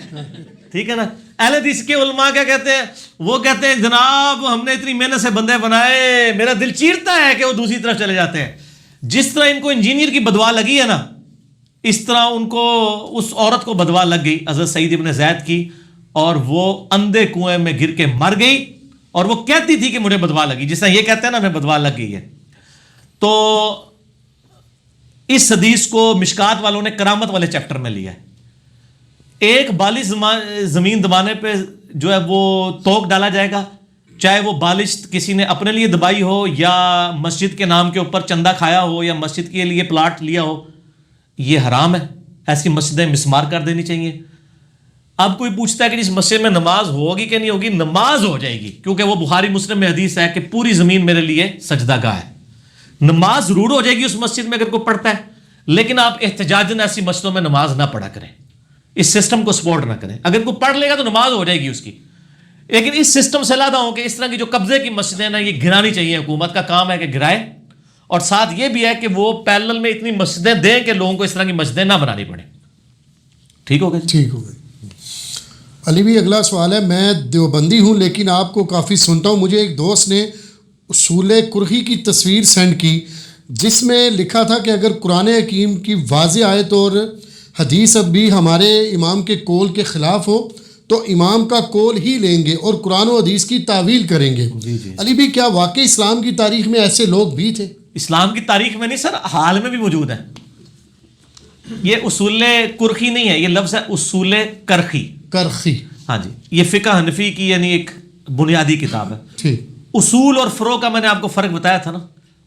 ٹھیک ہے نا. اہل حدیث کے علماء کیا کہتے ہیں, وہ کہتے ہیں جناب ہم نے اتنی محنت سے بندے بنائے, میرا دل چیرتا ہے کہ وہ دوسری طرف چلے جاتے ہیں. جس طرح ان کو انجینئر کی بدوا لگی ہے نا, اس طرح ان کو اس عورت کو بدوا لگ گئی حضرت سعید ابن زید کی, اور وہ اندھے کنویں میں گر کے مر گئی. اور وہ کہتی تھی کہ مجھے بدوا لگی, جس طرح یہ کہتے ہیں نا ہمیں بدوا لگ گئی ہے. تو اس حدیث کو مشکات والوں نے کرامت والے چیپٹر میں لیا ہے. ایک بالش زمین دبانے پہ جو ہے وہ توق ڈالا جائے گا, چاہے وہ بالش کسی نے اپنے لیے دبائی ہو, یا مسجد کے نام کے اوپر چندہ کھایا ہو, یا مسجد کے لیے پلاٹ لیا ہو. یہ حرام ہے, ایسی مسجدیں مسمار کر دینی چاہیے. اب کوئی پوچھتا ہے کہ اس مسجد میں نماز ہوگی کہ نہیں ہوگی, نماز ہو جائے گی, کیونکہ وہ بخاری مسلم میں حدیث ہے کہ پوری زمین میرے لیے سجدہ گاہ ہے. نماز ضرور ہو جائے گی اس مسجد میں اگر کوئی پڑھتا ہے, لیکن آپ احتجاجاً ایسی مسجدوں میں نماز نہ پڑھا کریں, اس سسٹم کو سپورٹ نہ کریں. اگر کوئی پڑھ لے گا تو نماز ہو جائے گی اس کی, لیکن اس سسٹم سے علیحدہ ہوں کہ اس طرح کی جو قبضے کی مسجدیں نا, یہ گرانی چاہیے. حکومت کا کام ہے کہ گرائے, اور ساتھ یہ بھی ہے کہ وہ پیرلل میں اتنی مسجدیں دیں کہ لوگوں کو اس طرح کی مسجدیں نہ بنانی پڑیں. ٹھیک ہو گیا, ٹھیک ہو گئی. علی بھی اگلا سوال ہے, میں دیوبندی ہوں لیکن آپ کو کافی سنتا ہوں. مجھے ایک دوست نے اصول کرخی کی تصویر سینڈ کی, جس میں لکھا تھا کہ اگر قرآن حکیم کی واضح آیت اور حدیث اب بھی ہمارے امام کے قول کے خلاف ہو تو امام کا قول ہی لیں گے اور قرآن و حدیث کی تعویل کریں گے. علی بھی کیا واقعی اسلام کی تاریخ میں ایسے لوگ بھی تھے؟ اسلام کی تاریخ میں نہیں سر, حال میں بھی موجود ہیں. یہ اصول کرخی نہیں ہے, یہ لفظ ہے اصول کرخی. کرخی, ہاں جی, یہ فقہ حنفی کی یعنی ایک بنیادی کتاب ہے. ٹھیک. اصول اور فروع کا میں نے آپ کو فرق بتایا تھا نا.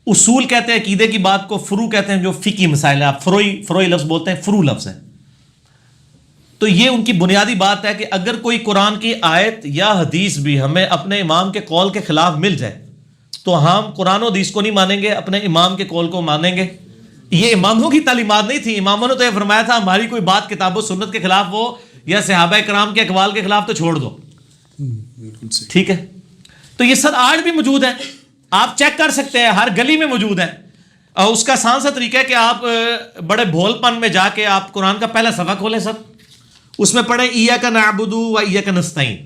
اصول کہتے ہیں عقیدے کی بات کو, فروع کہتے ہیں جو فقہی مسائل ہیں. آپ فروعی لفظ بولتے ہیں, فروع لفظ ہے. تو یہ ان کی بنیادی بات ہے کہ اگر کوئی قرآن کی آیت یا حدیث بھی ہمیں اپنے امام کے قول کے خلاف مل جائے تو ہم قرآن و حدیث کو نہیں مانیں گے, اپنے امام کے قول کو مانیں گے. یہ اماموں کی تعلیمات نہیں تھی. اماموں نے تو یہ فرمایا تھا ہماری کوئی بات کتاب و سنت کے خلاف ہو یا صحابہ کرام کے اقوال کے خلاف تو چھوڑ دو. ٹھیک ہے, تو یہ سر آج بھی موجود ہے, آپ چیک کر سکتے ہیں, ہر گلی میں موجود ہے. اور اس کا آسان سا طریقہ ہے کہ آپ بڑے بھول پن میں جا کے آپ قرآن کا پہلا صفحہ کھولیں سر, اس میں پڑھیں ایاک نعبد و ایاک نستعین,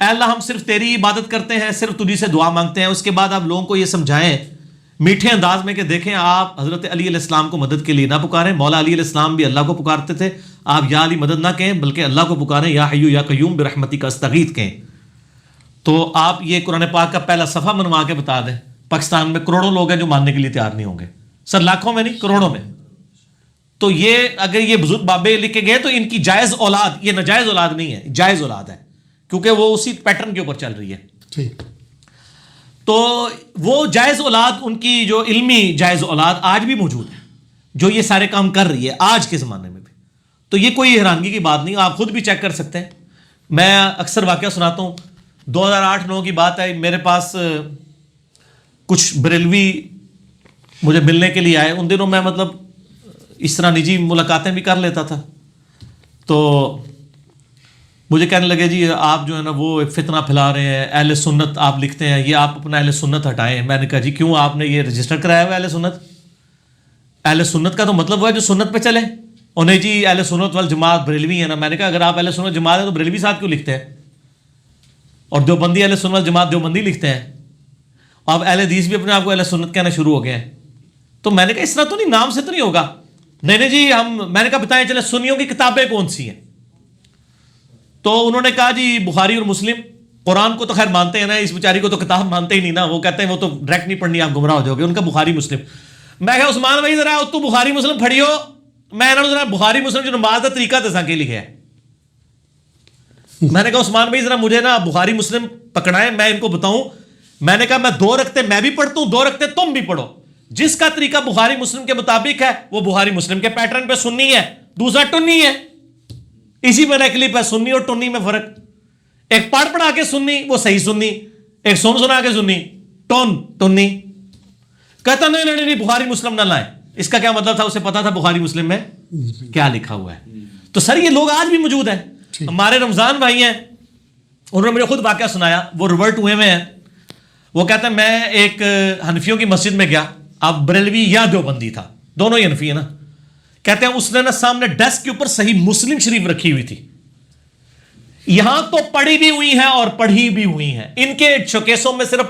اے اللہ ہم صرف تیری عبادت کرتے ہیں, صرف تجھی سے دعا مانگتے ہیں. اس کے بعد آپ لوگوں کو یہ سمجھائیں میٹھے انداز میں کہ دیکھیں آپ حضرت علی علیہ السلام کو مدد کے لیے نہ پکاریں, مولا علی علیہ السلام بھی اللہ کو پکارتے تھے, آپ یا علی مدد نہ کہیں بلکہ اللہ کو پکاریں, یا حیو یا قیوم برحمتک استغیث کہیں. تو آپ یہ قرآن پاک کا پہلا صفحہ منوا کے بتا دیں. پاکستان میں کروڑوں لوگ ہیں جو ماننے کے لیے تیار نہیں ہوں گے سر, لاکھوں میں نہیں کروڑوں میں. تو یہ اگر یہ بزرگ بابے لکھ کے گئے تو ان کی جائز اولاد, یہ ناجائز اولاد نہیں ہے, جائز اولاد ہے, کیونکہ وہ اسی پیٹرن کے اوپر چل رہی ہے. ٹھیک. تو وہ جائز اولاد, ان کی جو علمی جائز اولاد آج بھی موجود ہے جو یہ سارے کام کر رہی ہے آج کے زمانے میں بھی. تو یہ کوئی حیرانگی کی بات نہیں, آپ خود بھی چیک کر سکتے ہیں. میں اکثر واقعہ سناتا ہوں. 2008-9 کی بات ہے, میرے پاس کچھ بریلوی مجھے ملنے کے لیے آئے. ان دنوں میں مطلب اس طرح نجی ملاقاتیں بھی کر لیتا تھا. تو مجھے کہنے لگے جی آپ جو ہے نا وہ فتنہ پھیلا رہے ہیں, اہل سنت آپ لکھتے ہیں, یہ آپ اپنا اہل سنت ہٹائیں. میں نے کہا جی کیوں, آپ نے یہ رجسٹر کرایا ہوا اہل سنت؟ اہل سنت کا تو مطلب وہ ہے جو سنت پہ چلے. اور نہیں جی اہل سنت والجماعت بریلوی ہے نا. میں نے کہا اگر آپ اہل سنت جماعت ہے تو بریلوی ساتھ کیوں لکھتے ہیں؟ اور دیوبندی اہل سنت والجماعت دیوبندی لکھتے ہیں. آپ اہل حدیث بھی اپنے آپ کو اہل سنت کہنا شروع ہو گئے ہیں. تو میں نے کہا اس طرح تو نہیں، نام سے تو نہیں ہوگا. نہیں جی میں نے کہا بتائیں چلے سنیوں کی کتابیں کون سی ہیں؟ تو انہوں نے کہا جی بخاری اور مسلم. قرآن کو تو خیر مانتے ہیں نا، اس بیچاری کو تو کتاب مانتے ہی نہیں نا، وہ کہتے ہیں وہ تو ڈائریکٹ نہیں پڑھنی، آپ گمراہ ہو جاؤ گے. ان کا بخاری مسلم. میں کہا عثمان بھائی ذرا تو بخاری مسلم پڑھی ہو، میں انہوں نے ذرا بخاری مسلم جو نماز کا طریقہ دساں کے لکھا ہے. میں نے کہا عثمان بھائی ذرا مجھے نا بخاری مسلم پکڑائیں، میں ان کو بتاؤں. میں نے کہا میں 2 رکعتیں میں بھی پڑھتا ہوں، 2 رکعتیں تم بھی پڑھو. جس کا طریقہ بخاری مسلم کے مطابق ہے وہ بخاری مسلم کے پیٹرن پہ سنی ہے، دوسرا ٹنی ہے. اسی میں کلپ ہے، سنی اور ٹنی میں فرق. ایک پڑھ پڑھا کے سنی وہ صحیح سنی، ایک سنا کے سنی ٹنی. کہتا نہیں بخاری مسلم نہ لائیں. اس کا کیا مطلب تھا؟ اسے پتا تھا بخاری مسلم میں کیا لکھا ہوا ہے. تو سر یہ لوگ آج بھی موجود ہیں. ہمارے رمضان بھائی ہیں، انہوں نے مجھے خود واقعہ سنایا، وہ ریورٹ ہوئے ہیں. وہ کہتے ہیں میں ایک حنفیوں کی مسجد میں گیا، اب بریلوی یا دیوبندی تھا، دونوں ہی حنفی ہیں نا. کہتے ہیں اس نے نا سامنے ڈیسک کے اوپر صحیح مسلم شریف رکھی ہوئی تھی. یہاں تو پڑھی بھی ہوئی ہیں اور پڑھی بھی ہوئی ہیں، ان کے شوکیسوں میں صرف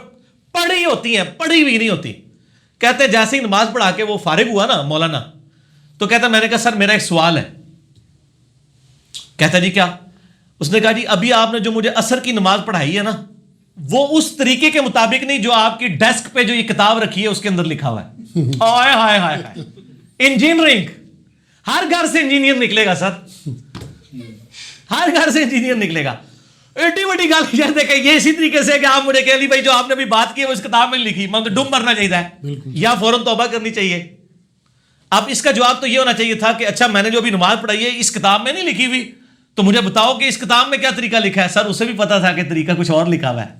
پڑھی ہوتی ہیں، پڑھی ہوئی نہیں ہوتی. کہتے ہیں جیسے ہی نماز پڑھا کے وہ فارغ ہوا نا مولانا، تو کہتا ہے میں نے کہا سر میرا ایک سوال ہے. کہتا جی کیا؟ اس نے کہا جی ابھی آپ نے جو مجھے عصر کی نماز پڑھائی ہے نا، وہ اس طریقے کے مطابق نہیں جو آپ کی ڈیسک پہ جو یہ کتاب رکھی ہے اس کے اندر لکھا ہوا ہے. آئے ہائے ہائے ہائے، انجینئرنگ، ہر گھر سے انجینئر نکلے گا سر، ہر گھر سے انجینئر نکلے گا. ایڈی بڑی گل یہ دیکھیں، یہ اسی طریقے سے کہ آپ مجھے کہہ لی بھائی جو آپ نے ابھی بات کی ہے وہ اس کتاب میں لکھی، میں تو ڈوب مرنا چاہیے یا فوراً توبہ کرنی چاہیے. اب اس کا جواب تو یہ ہونا چاہیے تھا کہ اچھا میں نے جو ابھی نماز پڑھائی ہے اس کتاب میں نہیں لکھی ہوئی، تو مجھے بتاؤ کہ اس کتاب میں کیا طریقہ لکھا ہے. سر اسے بھی پتا تھا کہ طریقہ کچھ اور لکھا ہوا ہے.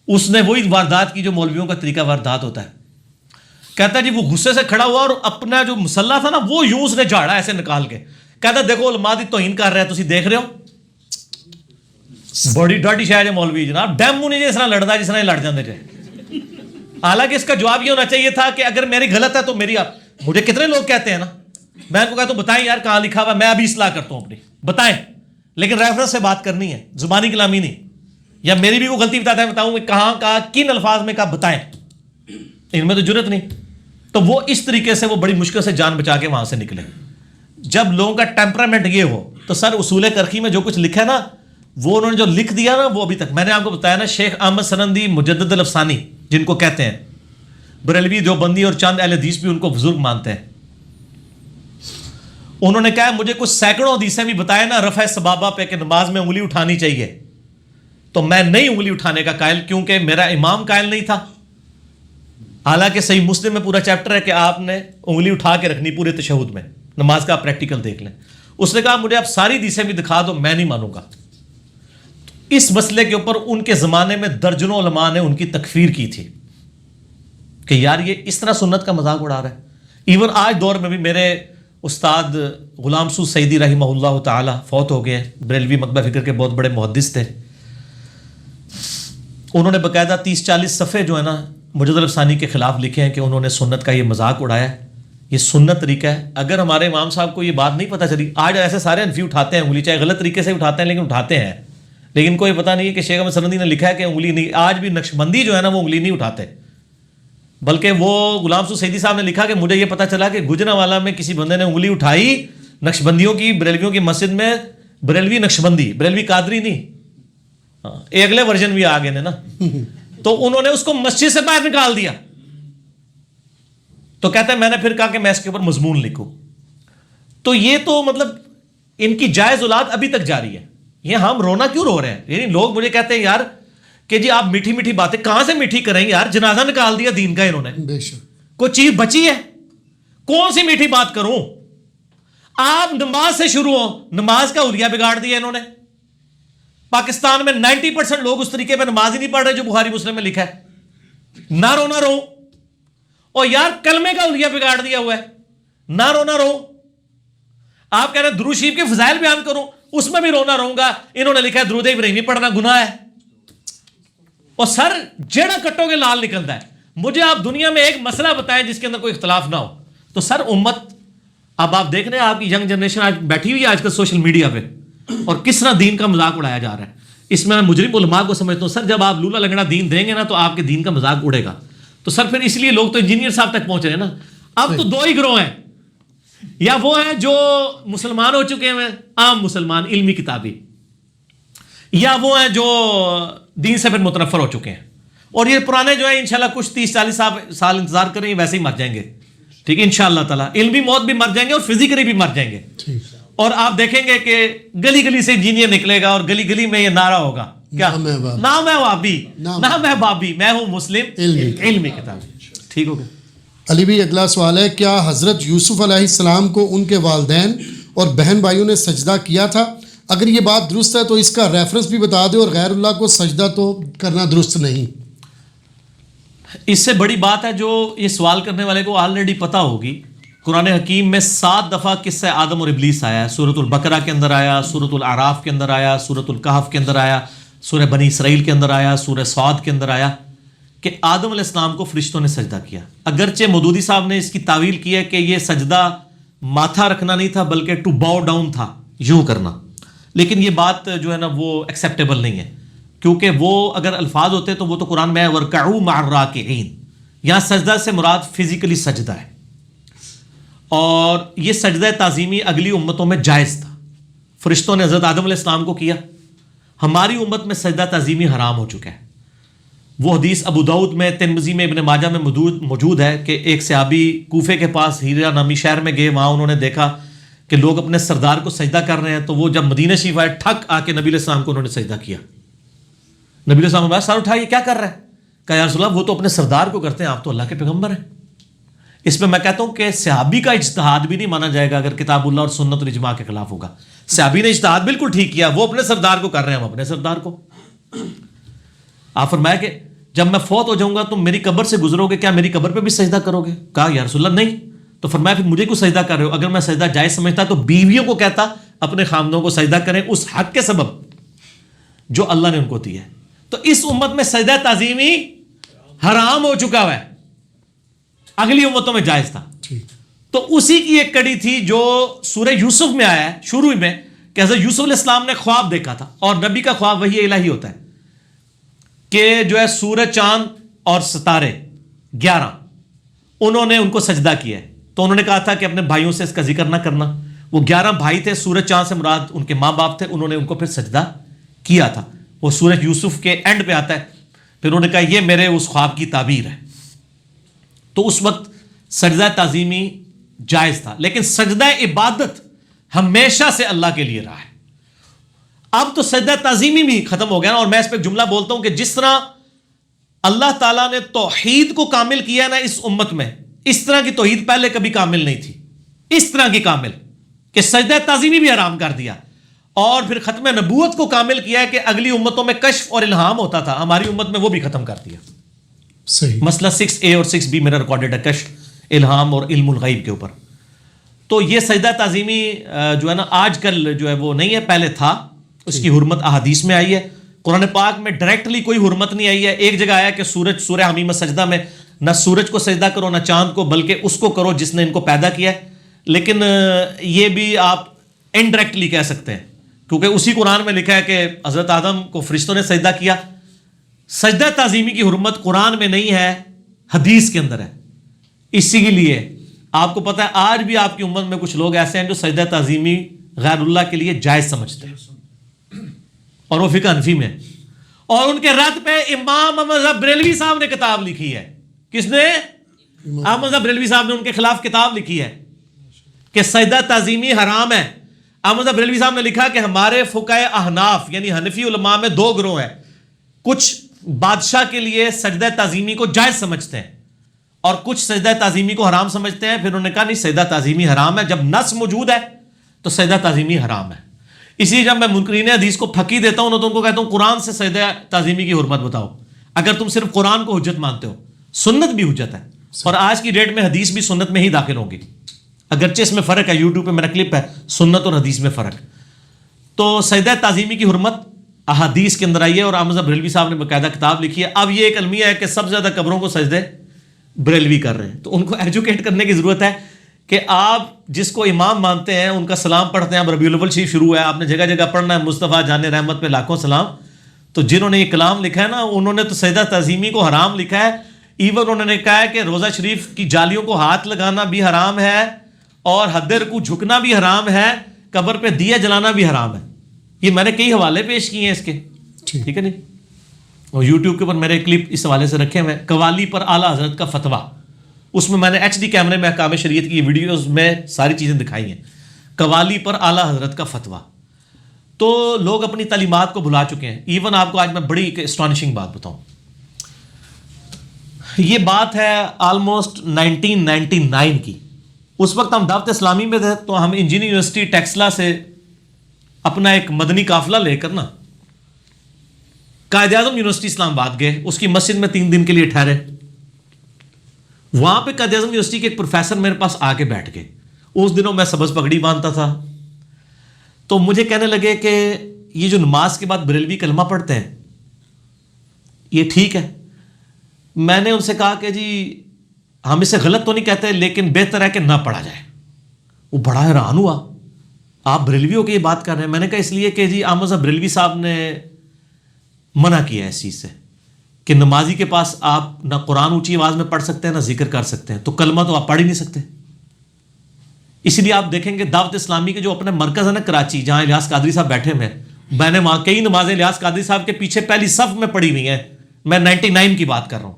اس نے وہی واردات کی جو مولویوں کا طریقہ واردات ہوتا ہے. کہتا ہے جی وہ غصے سے کھڑا ہوا اور اپنا جو مسلح تھا نا وہ یوں اس نے جھاڑا ایسے نکال کے. کہتا ہے دیکھو علماء دی توہین کر رہا ہے، تسی دیکھ رہے ہو، بڑی ڈاٹی شاید ہے مولوی جناب، ڈیمو نہیں جس طرح لڑتا جس طرح لڑ جاتے تھے. حالانکہ اس کا جواب یہ ہونا چاہیے تھا کہ اگر میری غلط ہے تو میری مجھے کتنے لوگ کہتے ہیں نا، میں ان کو کہتا ہوں بتائیں یار کہاں لکھا ہوا، میں ابھی اصلاح کرتا ہوں اپنی، بتائیں، لیکن ریفرنس سے بات کرنی ہے، زبانی کلامی نہیں. یا میری بھی کوئی غلطی بتاتا ہے بتاؤں کہاں کہا کن الفاظ میں کہا بتائیں، ان میں تو جرت نہیں. تو وہ اس طریقے سے وہ بڑی مشکل سے جان بچا کے وہاں سے نکلے. جب لوگوں کا ٹیمپرامنٹ یہ ہو تو سر اصول کرخی میں جو کچھ لکھا ہے نا وہ انہوں نے جو لکھ دیا نا وہ ابھی تک میں نے آپ کو بتایا نا. شیخ احمد سنندی مجدد الافسانی جن کو کہتے ہیں، بریلوی دیوبندی اور چند اہل حدیث بھی ان کو بزرگ مانتے ہیں، انہوں نے کہا مجھے کچھ سینکڑوں حدیثیں بھی بتائے نا رفع سبابہ پہ کہ نماز میں انگلی اٹھانی چاہیے، تو میں نہیں انگلی اٹھانے کا قائل، کیونکہ میرا امام قائل نہیں تھا. حالانکہ صحیح مسلم میں پورا چیپٹر ہے کہ آپ نے انگلی اٹھا کے رکھنی پورے تشہد میں، نماز کا پریکٹیکل دیکھ لیں. اس نے کہا مجھے آپ ساری حدیثیں بھی دکھا دو، میں نہیں مانوں گا. اس مسئلے کے اوپر ان کے زمانے میں درجنوں علماء نے ان کی تکفیر کی تھی کہ یار یہ اس طرح سنت کا مذاق اڑا رہا ہے. ایون آج دور میں بھی میرے استاد غلام سو سعیدی رحمہ اللہ تعالی فوت ہو گئے، بریلوی مکتبہ فکر کے بہت بڑے محدث تھے. انہوں نے باقاعدہ 30-40 صفحے جو ہے نا مجدد الافسانی کے خلاف لکھے ہیں کہ انہوں نے سنت کا یہ مذاق اڑایا ہے، یہ سنت طریقہ ہے. اگر ہمارے امام صاحب کو یہ بات نہیں پتہ چلی، آج ایسے سارے انفی اٹھاتے ہیں انگلی، چاہے غلط طریقے سے اٹھاتے ہیں لیکن اٹھاتے ہیں، لیکن کوئی پتہ نہیں ہے کہ شیخ احمد سنندی نے لکھا ہے کہ انگلی نہیں. آج بھی نقشبندی جو ہے نا وہ انگلی نہیں اٹھاتے، بلکہ وہ غلام سو سعیدی صاحب نے لکھا کہ مجھے یہ پتہ چلا کہ گجرانوالہ میں کسی بندے نے انگلی اٹھائی نقشبندیوں کی، بریلویوں کی مسجد میں، بریلوی نقشبندی، بریلوی قادری نہیں، ایک اگلے ورژن بھی آ گئے نا، تو انہوں نے اس کو مسجد سے باہر نکال دیا. تو کہتا ہے میں نے پھر کہا کہ میں اس کے اوپر مضمون لکھوں. تو یہ تو مطلب ان کی جائز اولاد ابھی تک جاری ہے. یہ ہم رونا کیوں رو رہے ہیں؟ یعنی لوگ مجھے کہتے ہیں یار کہ جی آپ میٹھی میٹھی باتیں کہاں سے میٹھی کریں یار، جنازہ نکال دیا دین کا انہوں نے، بے شک کوئی چیز بچی ہے؟ کون سی میٹھی بات کروں؟ آپ نماز سے شروع ہو، نماز کا حلیہ بگاڑ دیا انہوں نے. پاکستان میں 90% لوگ اس طریقے پہ نماز ہی نہیں پڑھ رہے جو بخاری مسلم میں لکھا ہے. نہ رو نہ رو، اور یار کلمے کا حلیہ بگاڑ دیا ہوا ہے، نہ رو نہ رو. آپ کہہ رہے ہیں درود شریف کے فضائل بیان کروں، اس میں بھی رونا رہوں گا. انہوں نے لکھا ہے درود ابراہیمی پڑھنا گناہ ہے، اور سر جیڑا کٹو گے لال نکلتا ہے. مجھے آپ دنیا میں ایک مسئلہ بتائیں جس کے اندر کوئی اختلاف نہ ہو. تو سر امت، اب آپ دیکھ رہے ہیں آپ کی ینگ جنریشن آج بیٹھی ہوئی ہے آج کل سوشل میڈیا پہ، اور کس طرح دین کا مذاق اڑایا جا رہا ہے. اس میں مجرم علماء کو سمجھتا ہوں سر جب آپ لولا لنگڑا دین دیں گے نا تو آپ کے دین کا مذاق اڑے گا. تو سر پھر اس لیے لوگ تو انجینئر صاحب تک پہنچ رہے ہیں نا. اب تو دو ہی گروہ ہیں, یا وہ ہیں جو مسلمان ہو چکے ہیں عام مسلمان علمی کتابی, یا وہ ہیں جو دین سے پھر متنفر ہو چکے ہیں. اور یہ پرانے جو ہیں انشاءاللہ کچھ 30-40 سال انتظار کریں گے, ویسے ہی مر جائیں گے. ٹھیک ہے انشاءاللہ تعالیٰ علمی موت بھی مر جائیں گے اور فزیکلی بھی مر جائیں گے. اور آپ دیکھیں گے کہ گلی گلی سے انجینئر نکلے گا اور گلی گلی میں یہ نعرہ ہوگا, کیا نہ میں وابی نہ میں بابی, میں ہوں مسلم علمی کتابی. ٹھیک ہو گیا. علی بھائی اگلا سوال ہے, کیا حضرت یوسف علیہ السلام کو ان کے والدین اور بہن بھائیوں نے سجدہ کیا تھا؟ اگر یہ بات درست ہے تو اس کا ریفرنس بھی بتا دیں, اور غیر اللہ کو سجدہ تو کرنا درست نہیں. اس سے بڑی بات ہے جو یہ سوال کرنے والے کو آلریڈی پتہ ہوگی. قرآن حکیم میں 7 دفعہ قصہ آدم اور ابلیس آیا ہے. سورۃ البقرہ کے اندر آیا, سورۃ الاعراف کے اندر آیا, سورۃ الکہف کے اندر آیا, سورہ بنی اسرائیل کے اندر آیا, سورہ صاد کے اندر آیا کہ آدم علیہ السلام کو فرشتوں نے سجدہ کیا. اگرچہ مودودی صاحب نے اس کی تعویل کی ہے کہ یہ سجدہ ماتھا رکھنا نہیں تھا بلکہ ٹو باؤ ڈاؤن تھا, یوں کرنا, لیکن یہ بات جو ہے نا وہ ایکسیپٹیبل نہیں ہے, کیونکہ وہ اگر الفاظ ہوتے تو وہ تو قرآن میں ہے وَرْكَعُوا مَعَ الرَّاكِعِينَ. یہاں سجدہ سے مراد فزیکلی سجدہ ہے, اور یہ سجدہ تعظیمی اگلی امتوں میں جائز تھا. فرشتوں نے حضرت آدم علیہ السلام کو کیا. ہماری امت میں سجدہ تعظیمی حرام ہو چکا ہے. وہ حدیث ابو داؤد میں, ترمذی میں, ابن ماجہ میں موجود ہے کہ ایک صحابی کوفے کے پاس ہیرا نامی شہر میں گئے, وہاں انہوں نے دیکھا کہ لوگ اپنے سردار کو سجدہ کر رہے ہیں. تو وہ جب مدینہ شریف آئے, ٹھک آ کے نبی علیہ السلام کو انہوں نے سجدہ کیا. نبی علیہ السلام نے سر اٹھا, یہ کیا کر رہا ہے؟ کہا یا رسول اللہ وہ تو اپنے سردار کو کرتے ہیں, آپ تو اللہ کے پیغمبر ہیں. اس میں کہتا ہوں کہ صحابی کا اجتہاد بھی نہیں مانا جائے گا اگر کتاب اللہ اور سنت اور اجماع کے خلاف ہوگا. صحابی نے اجتہاد بالکل ٹھیک کیا, وہ اپنے سردار کو کر رہے ہیں, ہم اپنے سردار کو. آپ فرمایا کہ جب میں فوت ہو جاؤں گا تم میری قبر سے گزرو گے, کیا میری قبر پہ بھی سجدہ کرو گے؟ کہا یا رسول اللہ نہیں. تو فرمایا پھر مجھے کو سجدہ کر رہے ہو؟ اگر میں سجدہ جائز سمجھتا تو بیویوں کو کہتا اپنے خامدوں کو سجدہ کریں اس حق کے سبب جو اللہ نے ان کو دی ہے. تو اس امت میں سجدہ تعظیمی حرام ہو چکا ہے, اگلی امتوں میں جائز تھا. تو اسی کی ایک کڑی تھی جو سورہ یوسف میں آیا ہے شروع میں, کہ حضرت یوسف علیہ السلام نے خواب دیکھا تھا, اور نبی کا خواب وحی الہی ہوتا ہے کہ جو ہے سورج, چاند اور ستارے 11 انہوں نے ان کو سجدہ کیا ہے. تو انہوں نے کہا تھا کہ اپنے بھائیوں سے اس کا ذکر نہ کرنا. وہ 11 بھائی تھے, سورج چاند سے مراد ان کے ماں باپ تھے, انہوں نے ان کو پھر سجدہ کیا تھا. وہ سورج یوسف کے اینڈ پہ آتا ہے. پھر انہوں نے کہا یہ میرے اس خواب کی تعبیر ہے. تو اس وقت سجدہ تعظیمی جائز تھا, لیکن سجدہ عبادت ہمیشہ سے اللہ کے لیے رہا ہے. اب تو سجدہ تعظیمی بھی ختم ہو گیا نا. اور میں اس پہ ایک جملہ بولتا ہوں کہ جس طرح اللہ تعالیٰ نے توحید کو کامل کیا نا اس امت میں, اس طرح کی توحید پہلے کبھی کامل نہیں تھی. اس طرح کی کامل کہ سجدہ تعظیمی بھی حرام کر دیا, اور پھر ختم نبوت کو کامل کیا ہے کہ اگلی امتوں میں کشف اور الہام ہوتا تھا, ہماری امت میں وہ بھی ختم کر دیا. صحیح. مسئلہ 6A اور 6B میرا ریکارڈڈ ہے, کشف, الہام اور علم الغیب کے اوپر. تو یہ سجدہ تعظیمی جو ہے نا آج کل جو ہے وہ نہیں ہے, پہلے تھا. اس کی حرمت احادیث میں آئی ہے, قرآن پاک میں ڈائریکٹلی کوئی حرمت نہیں آئی ہے. ایک جگہ آیا کہ سورج, سورہ حمیم سجدہ میں نہ سورج کو سجدہ کرو نہ چاند کو, بلکہ اس کو کرو جس نے ان کو پیدا کیا ہے. لیکن یہ بھی آپ انڈائریکٹلی کہہ سکتے ہیں, کیونکہ اسی قرآن میں لکھا ہے کہ حضرت آدم کو فرشتوں نے سجدہ کیا. سجدہ تعظیمی کی حرمت قرآن میں نہیں ہے, حدیث کے اندر ہے. اسی کے لیے آپ کو پتہ ہے آج بھی آپ کی امت میں کچھ لوگ ایسے ہیں جو سجدہ تعظیمی غیر اللہ کے لیے جائز سمجھتے ہیں, اور وہ فقہ حنفی میں. اور ان کے رد پہ امام احمد بریلوی صاحب نے کتاب لکھی ہے. کس نے؟ احمد بریلوی صاحب نے ان کے خلاف کتاب لکھی ہے کہ سجدہ تعظیمی حرام ہے. احمد بریلوی صاحب نے لکھا کہ ہمارے فقہائے احناف یعنی حنفی علماء میں 2 گروہ ہیں. کچھ بادشاہ کے لیے سجدہ تعظیمی کو جائز سمجھتے ہیں اور کچھ سجدہ تعظیمی کو حرام سمجھتے ہیں. پھر انہوں نے کہا نہیں, سجدہ تعظیمی حرام ہے. جب نص موجود ہے تو سجدہ تعظیمی حرام ہے. اسی جب میں منکرین حدیث کو پھکی دیتا ہوں تو ان کو کہتا ہوں قرآن سے سجدہ تعظیمی کی حرمت بتاؤ. اگر تم صرف قرآن کو حجت مانتے ہو, سنت بھی حجت ہے, اور آج کی ڈیٹ میں حدیث بھی سنت میں ہی داخل ہوگی. اگرچہ اس میں فرق ہے, یوٹیوب پہ میرا کلپ ہے سنت اور حدیث میں فرق. تو سجدہ تعظیمی کی حرمت احادیث کے اندر آئی ہے, اور احمد بریلوی صاحب نے باقاعدہ کتاب لکھی ہے. اب یہ ایک المیہ ہے کہ سب سے زیادہ قبروں کو سجدے بریلوی کر رہے ہیں, تو ان کو ایجوکیٹ کرنے کی ضرورت ہے کہ آپ جس کو امام مانتے ہیں ان کا سلام پڑھتے ہیں. اب ربیع الاول شریف شروع ہے, آپ نے جگہ جگہ پڑھنا ہے مصطفیٰ جان رحمت پہ لاکھوں سلام. تو جنہوں نے یہ کلام لکھا ہے نا, انہوں نے تو سجدہ تعظیمی کو حرام لکھا ہے ایون انہوں نے کہا ہے کہ روزہ شریف کی جالیوں کو ہاتھ لگانا بھی حرام ہے اور حد رکوع جھکنا بھی حرام ہے, قبر پہ دیا جلانا بھی حرام ہے. یہ میں نے کئی حوالے پیش کیے ہیں اس کے, ٹھیک ہے نہیں, اور یوٹیوب کے اوپر میرے کلپ اس حوالے سے رکھے ہوئے ہیں. قوالی پر اعلیٰ حضرت کا فتویٰ, اس میں نے HD کیمرے میں احکام شریعت کی ویڈیوز میں ساری چیزیں دکھائی ہیں. قوالی پر اعلیٰ حضرت کا فتویٰ. تو لوگ اپنی تعلیمات کو بھلا چکے ہیں. ایون آپ کو آج میں بڑی اسٹانشنگ بات بتاؤں, یہ بات ہے آلموسٹ 1999 کی. اس وقت ہم دعوت اسلامی میں تھے, تو ہم انجینئرنگ یونیورسٹی ٹیکسلا سے اپنا ایک مدنی قافلہ لے کر نا قائد اعظم یونیورسٹی اسلام آباد گئے. اس کی مسجد میں 3 دن کے لیے ٹھہرے. وہاں پہ قائد اعظم یونیورسٹی کے ایک پروفیسر میرے پاس آ کے بیٹھ گئے. اس دنوں میں سبز پگڑی باندھتا تھا, تو مجھے کہنے لگے کہ یہ جو نماز کے بعد بریلوی کلمہ پڑھتے ہیں یہ ٹھیک ہے. میں نے ان سے کہا کہ جی ہم اسے غلط تو نہیں کہتے, لیکن بہتر ہے کہ نہ پڑھا جائے. وہ بڑا حیران ہوا, آپ بریلوی ہو کے یہ بات کر رہے ہیں؟ میں نے کہا اس لیے کہ جی احمد صاحب بریلوی صاحب نے منع کیا ہے اس چیز سے کہ نمازی کے پاس آپ نہ قرآن اونچی آواز میں پڑھ سکتے ہیں نہ ذکر کر سکتے ہیں, تو کلمہ تو آپ پڑھ ہی نہیں سکتے. اسی لیے آپ دیکھیں گے دعوت اسلامی کے جو اپنے مرکز ہے نا کراچی, جہاں الیاس قادری صاحب بیٹھے ہوئے ہیں, میں نے وہاں کئی نمازیں الیاس قادری صاحب کے پیچھے پہلی صف میں پڑھی ہوئی ہیں. میں 99 کی بات کر رہا ہوں,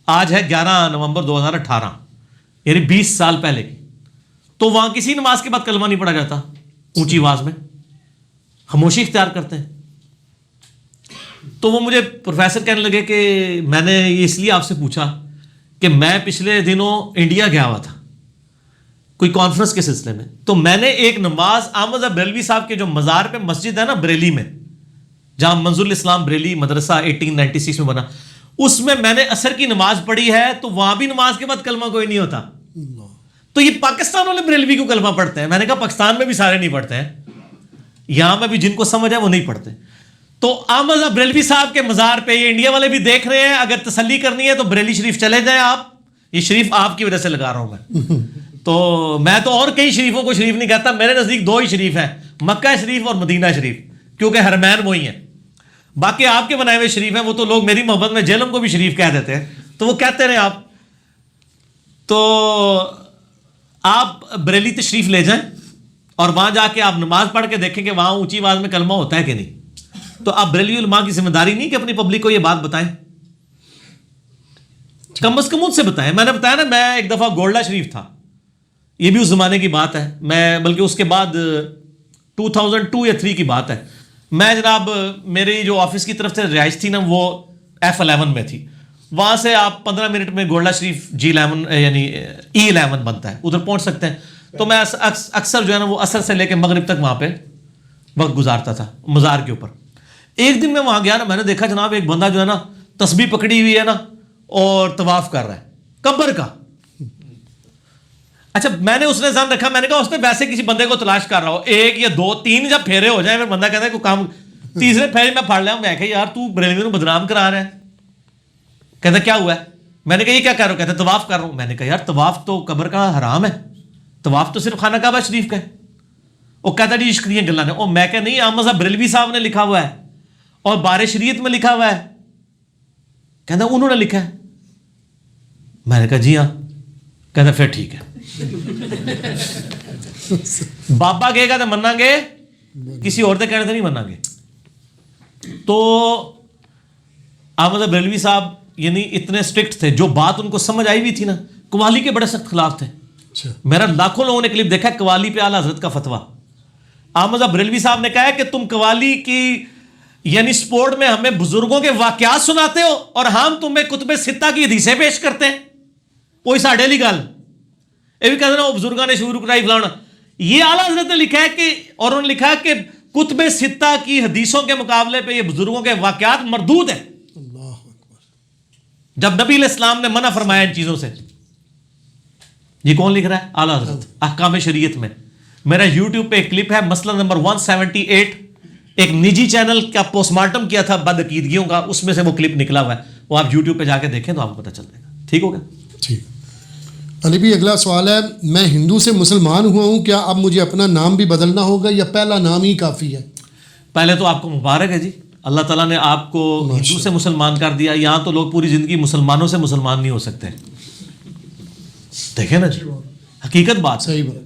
آج ہے 11 نومبر 2018, یعنی 20 سال پہلے کی. تو وہاں کسی نماز کے بعد کلمہ نہیں پڑھا جاتا اونچی آواز میں, خاموشی اختیار کرتے ہیں. تو وہ مجھے پروفیسر کہنے لگے کہ میں نے یہ اس لیے آپ سے پوچھا کہ میں پچھلے دنوں انڈیا گیا ہوا تھا کوئی کانفرنس کے سلسلے میں, تو میں نے ایک نماز احمد بریلوی صاحب کے جو مزار پہ مسجد ہے نا بریلی میں, جہاں منظور الاسلام بریلی مدرسہ 1896 میں بنا, اس میں نے عصر کی نماز پڑھی ہے. تو وہاں بھی نماز کے بعد کلمہ کوئی نہیں ہوتا. تو یہ پاکستان والے بریلوی کو کلمہ پڑھتے ہیں. میں نے کہا پاکستان میں بھی سارے نہیں پڑھتے ہیں, یہاں میں بھی جن کو سمجھ ہے وہ نہیں پڑھتے. تو احمد بریلوی صاحب کے مزار پہ یہ انڈیا والے بھی دیکھ رہے ہیں, اگر تسلی کرنی ہے تو بریلی شریف چلے جائیں آپ. یہ شریف آپ کی وجہ سے لگا رہا ہوں میں. تو میں تو اور کئی شریفوں کو شریف نہیں کہتا, میرے نزدیک 2 ہی شریف ہیں, مکہ شریف اور مدینہ شریف, کیونکہ حرمین وہی ہیں. باقی آپ کے بنائے ہوئے شریف ہیں, وہ تو لوگ میری محبت میں جہلم کو بھی شریف کہہ دیتے ہیں, تو وہ کہتے رہے آپ. تو آپ بریلی تشریف لے جائیں اور وہاں جا کے آپ نماز پڑھ کے دیکھیں کہ وہاں اونچی آواز میں کلمہ ہوتا ہے کہ نہیں. تو آپ بریلی علماء کی ذمہ داری نہیں کہ اپنی پبلک کو یہ بات بتائیں, کم از کم ان سے بتائیں. میں نے بتایا نا, میں ایک دفعہ گولڈا شریف تھا, یہ بھی اس زمانے کی بات ہے, میں بلکہ اس کے بعد 2002 یا 3 کی بات ہے. میں جناب میری جو آفس کی طرف سے رہائش تھی نا وہ F11 میں تھی, وہاں سے آپ 15 منٹ میں گولڈا شریف G11 یعنی E11 بنتا ہے, ادھر پہنچ سکتے ہیں. تو میں اکثر جو ہے نا وہ عصر سے لے کے مغرب تک وہاں پہ وقت گزارتا تھا مزار کے اوپر. ایک دن میں وہاں گیا نا, میں نے دیکھا جناب ایک بندہ جو ہے نا تسبیح پکڑی ہوئی ہے نا اور طواف کر رہا ہے قبر کا. اچھا میں نے اس نے ذہن رکھا, میں نے کہا اس نے ویسے کسی بندے کو تلاش کر رہا ہو, 1 یا 2 3 جب پھیرے ہو جائیں, پھر بندہ کہتا ہے کوئی کام, تیسرے پھیرے میں پھاڑ لیا. میں کہا یار تو بریلوی کو بدنام کرا رہا ہے. کہتا کیا ہوا ہے؟ میں نے کہا یہ کیا کر رہا ہو؟ کہتا طواف کر رہا ہوں. میں نے کہا یار طواف تو قبر کا حرام ہے, طواف تو صرف خانہ کعبہ شریف کا ہے. وہ کہتا جی عشق دیاں گلاں نے. او میں کہا نہیں, احمد صاحب بریلوی صاحب نے لکھا ہوا ہے اور بار شریعت میں لکھا ہوا ہے. کہتا انہوں نے لکھا ہے. میں نے کہا جی ہاں. کہتا پھر ٹھیک ہے, بابا کہے گا تو منا گے, کسی اور کے کہنے سے نہیں منا گے. تو احمد بریلوی صاحب یعنی اتنے اسٹرکٹ تھے, جو بات ان کو سمجھ آئی ہوئی تھی نا, قوالی کے بڑے سخت خلاف تھے. میرا لاکھوں لوگوں نے کلپ دیکھا ہے قوالی پہ اعلیٰ حضرت کا فتویٰ. احمد بریلوی صاحب نے کہا ہے کہ تم قوالی کی یعنی سپورٹ میں ہمیں بزرگوں کے واقعات سناتے ہو اور ہم تمہیں کتب ستہ کی حدیثیں پیش کرتے ہیں. کوئی ساڑھے لی گل یہ بھی کہتے ہیں وہ بزرگوں نے شروع کرائی فلانا. یہ اعلیٰ حضرت نے لکھا ہے کہ, اور انہوں نے لکھا ہے کہ کتب ستہ کی حدیثوں کے مقابلے پہ یہ بزرگوں کے واقعات مردود ہیں. جب نبی علیہ السلام نے منع فرمایا ان چیزوں سے. یہ کون لکھ رہا ہے؟ اعلیٰ حضرت احکام شریعت میں. میرا یوٹیوب پہ ایک کلپ ہے مسئلہ نمبر 178, ایک نجی چینل کا پوسٹ مارٹم کیا تھا بدعقیدگیوں کا, اس میں سے وہ کلپ نکلا ہوا ہے, وہ آپ یوٹیوب پہ جا کے دیکھیں تو آپ کو پتہ چل جائے گا. ٹھیک ہوگا. ٹھیک. علی بھی اگلا سوال ہے, میں ہندو سے مسلمان ہوا ہوں, کیا اب مجھے اپنا نام بھی بدلنا ہوگا یا پہلا نام ہی کافی ہے؟ پہلے تو آپ کو مبارک ہے جی, اللہ تعالیٰ نے آپ کو ہندو سے مسلمان کر دیا. یہاں تو لوگ پوری زندگی مسلمانوں سے مسلمان نہیں ہو سکتے. دیکھیں نا جی, حقیقت بات. صحیح بات.